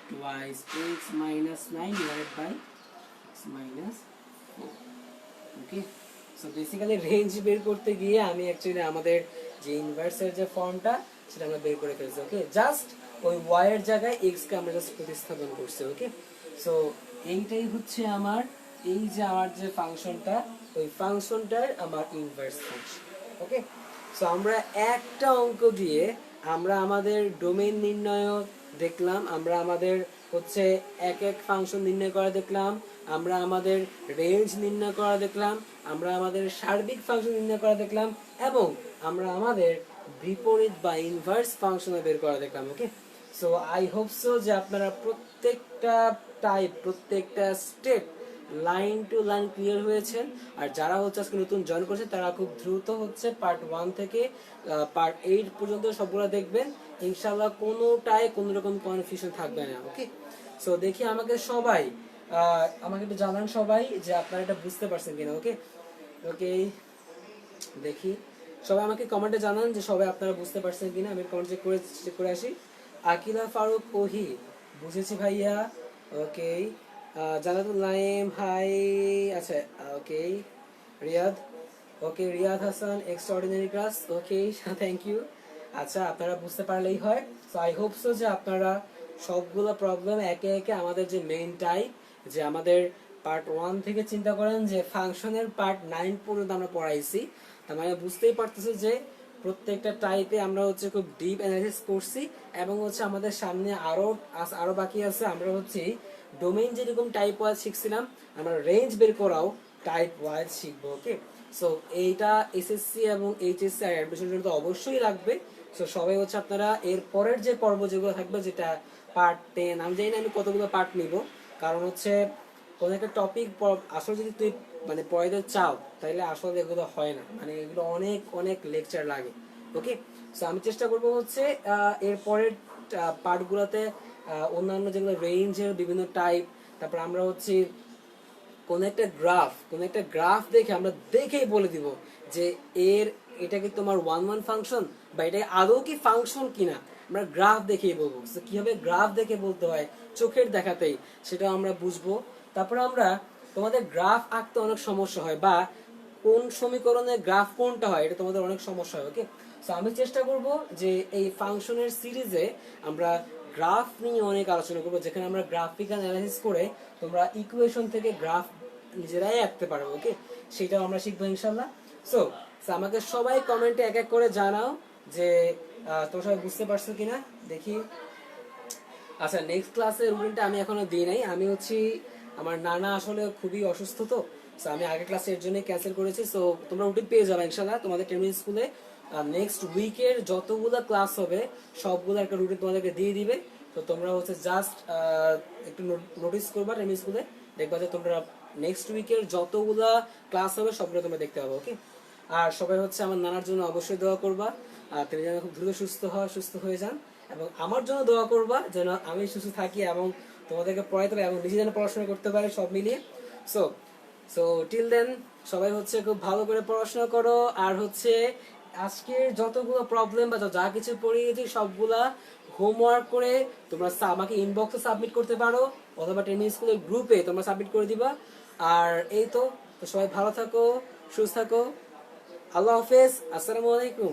twice x minus 9 divided by x minus 4, okay. So basically range বের করতে গিয়ে আমি অ্যাকচুয়ালি আমাদের যে ইনভার্সের যে ফর্মটা সেটা আমরা বের করে ফেলছি, ওকে। জাস্ট ওই ওয়াই এর জায়গায় এক্স কে আমরা জাস্ট প্রতিস্থাপন করছি, ওকে। সো এইটাই হচ্ছে আমার এই যে আমার যে ফাংশনটা, ওই ফাংশনটার আমার ইনভার্স ফাংশন, ওকে। সো আমরা একটা অঙ্ক দিয়ে আমরা আমাদের ডোমেইন নির্ণয় দেখলাম, আমরা আমাদের হচ্ছে এক এক ফাংশন নির্ণয় করা দেখলাম, আমরা আমাদের রেঞ্জ নির্ণয় করা দেখলাম, আমরা আমাদের সার্বিক ফাংশন নির্ণয় করা দেখলাম, এবং আমরা আমাদের বিপরীত বা ইনভার্স ফাংশন বের করা দেখলাম, okay. So I hope so যে আপনারা প্রত্যেকটা টাইপ, প্রত্যেকটা step line to line clear হয়েছেন। আর যারা হচ্ছে আজকে নতুন জয়েন করছে তারা খুব দ্রুত হচ্ছে পার্ট 1 থেকে পার্ট 8 পর্যন্ত সবগুলো দেখবেন, ইনশাআল্লাহ কোনোটাই কোনো রকম কনফিউশন থাকবে না, ওকে। সো দেখি আমাকে সবাই আমাকে একটু জানান সবাই যে আপনারা এটা বুঝতে পারছেন কিনা, ওকে। ওকে, দেখি সবাই আমাকে কমেন্টে জানান যে সবাই আপনারা বুঝতে পারছেন কিনা, আমি কমেন্ট চেক করে আসি। আকিলা, ফারুক, ওহি বুঝেছি ভাইয়া, ওকে। জানাতুল নাইম, হাই, আচ্ছা, okay. Riyad, okay, Riyad Hasan, extraordinary class, okay, thank you. আচ্ছা, আপনারা বুঝতে পারলেই হয়। সো আই হোপ সো যে আপনারা সবগুলো প্রবলেম একে একে আমাদের যে মেইন টাইপ, যে আমাদের পার্ট 1 থেকে চিন্তা করেন যে ফাংশনের পার্ট 9 পর্যন্ত আমরা পড়াইছি, তার মানে বুঝতেই পারতেছে যে প্রত্যেকটা টাইপে আমরা হচ্ছে খুব ডিপ অ্যানালাইসিস করছি, এবং হচ্ছে আমাদের সামনে আরো বাকি আছে। আমরা হচ্ছে ডোমেইন যেরকম টাইপ ওয়াইজ শিখছিলাম, আমরা রেঞ্জ বের করাও টাইপ ওয়াইজ শিখবো, ওকে। সো এইটা এসএসসি এবং এইচএসসি আর অ্যাডমিশন জন্য তো অবশ্যই লাগবে। সো সবাই হচ্ছে আপনারা এর পরের যে পর্ব যেগুলো থাকবে, যেটা পার্ট 10, আমি জানি না আমি কতগুলো পার্ট নিব, কারণ হচ্ছে কোনো একটা টপিক আসলে যদি তুই মানে পড়াইতে চাও তাহলে আসলে এগুলো হয় না, মানে এগুলো অনেক অনেক লেকচার লাগে, ওকে। সো আমি চেষ্টা করব হচ্ছে এর পরের পার্টগুলোতে অন্যান্য যেগুলো রেঞ্জের বিভিন্ন টাইপ, তারপর আমরা হচ্ছে কোন একটা গ্রাফ দেখে আমরা দেখেই বলে দিব যে এটা কি তোমার ওয়ান ওয়ান ফাংশন বা এটা আদৌ কি ফাংশন কিনা, আমরা গ্রাফ দেখেই বলবো। কিভাবে গ্রাফ দেখে বলতে হয় চোখের দেখাতেই, সেটা আমরা বুঝবো। তারপরে আমরা তোমাদের গ্রাফ আঁকতে অনেক সমস্যা হয়, বা কোন সমীকরণের গ্রাফ কোনটা হয় এটা তোমাদের অনেক সমস্যা হয়। ওকে, সো আমি চেষ্টা করব যে এই ফাংশনের সিরিজে আমরা গ্রাফ নিয়ে অনেক আলোচনা করবো, যেখানে আমরা গ্রাফিক্যাল অ্যানালাইসিস করে তোমরা ইকুয়েশন থেকে গ্রাফ নিজেরাই আঁকতে পারো। ওকে, সেটাও আমরা শিখবো ইনশাল্লাহ। সো আমাকে সবাই কমেন্টে এক এক করে জানাও যে তোমরা সবাই বুঝতে পারছো কিনা দেখি। আচ্ছা, নেক্সট ক্লাসের রুটিনটা আমি এখনো দিই নাই। আমি হচ্ছে আমার নানা আসলে খুবই অসুস্থ, তো আমি আগের ক্লাসে এর জন্য ক্যান্সেল করেছি। সো তোমরা রুটিন পেয়ে যাবে ইনশাল্লাহ তোমাদের টেমিল স্কুলে। নেক্সট উইকের যতগুলো ক্লাস হবে সবগুলো একটা রুটিন তোমাদেরকে দিয়ে দিবে। তো তোমরা হচ্ছে জাস্ট একটু নোটিস করবা টেমিল স্কুলে, দেখবা যে তোমরা নেক্সট উইকের যতগুলা ক্লাস হবে সবগুলো তোমরা দেখতে পাবো। ওকে, আর সবাই হচ্ছে আমার নানার জন্য অবশ্যই দোয়া করবা, আর তিনি যেন খুব দ্রুত সুস্থ হয়ে যান, এবং আমার জন্য দোয়া করবা যেন আমি সুস্থ থাকি এবং তোমাদেরকে পড়াইতে পারি এবং নিজে যেন পড়াশোনা করতে পারি, সব মিলিয়ে। সো সো টিল দেন সবাই হচ্ছে খুব ভালো করে পড়াশোনা করো, আর হচ্ছে আজকের যতগুলো প্রবলেম বা যা কিছু পড়িয়েছি সবগুলা হোমওয়ার্ক করে তোমরা আমাকে ইনবক্সে সাবমিট করতে পারো, অথবা টেনিস স্কুলের গ্রুপে তোমরা সাবমিট করে দিবা। আর এই তো সবাই ভালো থাকো, সুস্থ থাকো, আল্লাহ হাফেজ, আসসালামু আলাইকুম।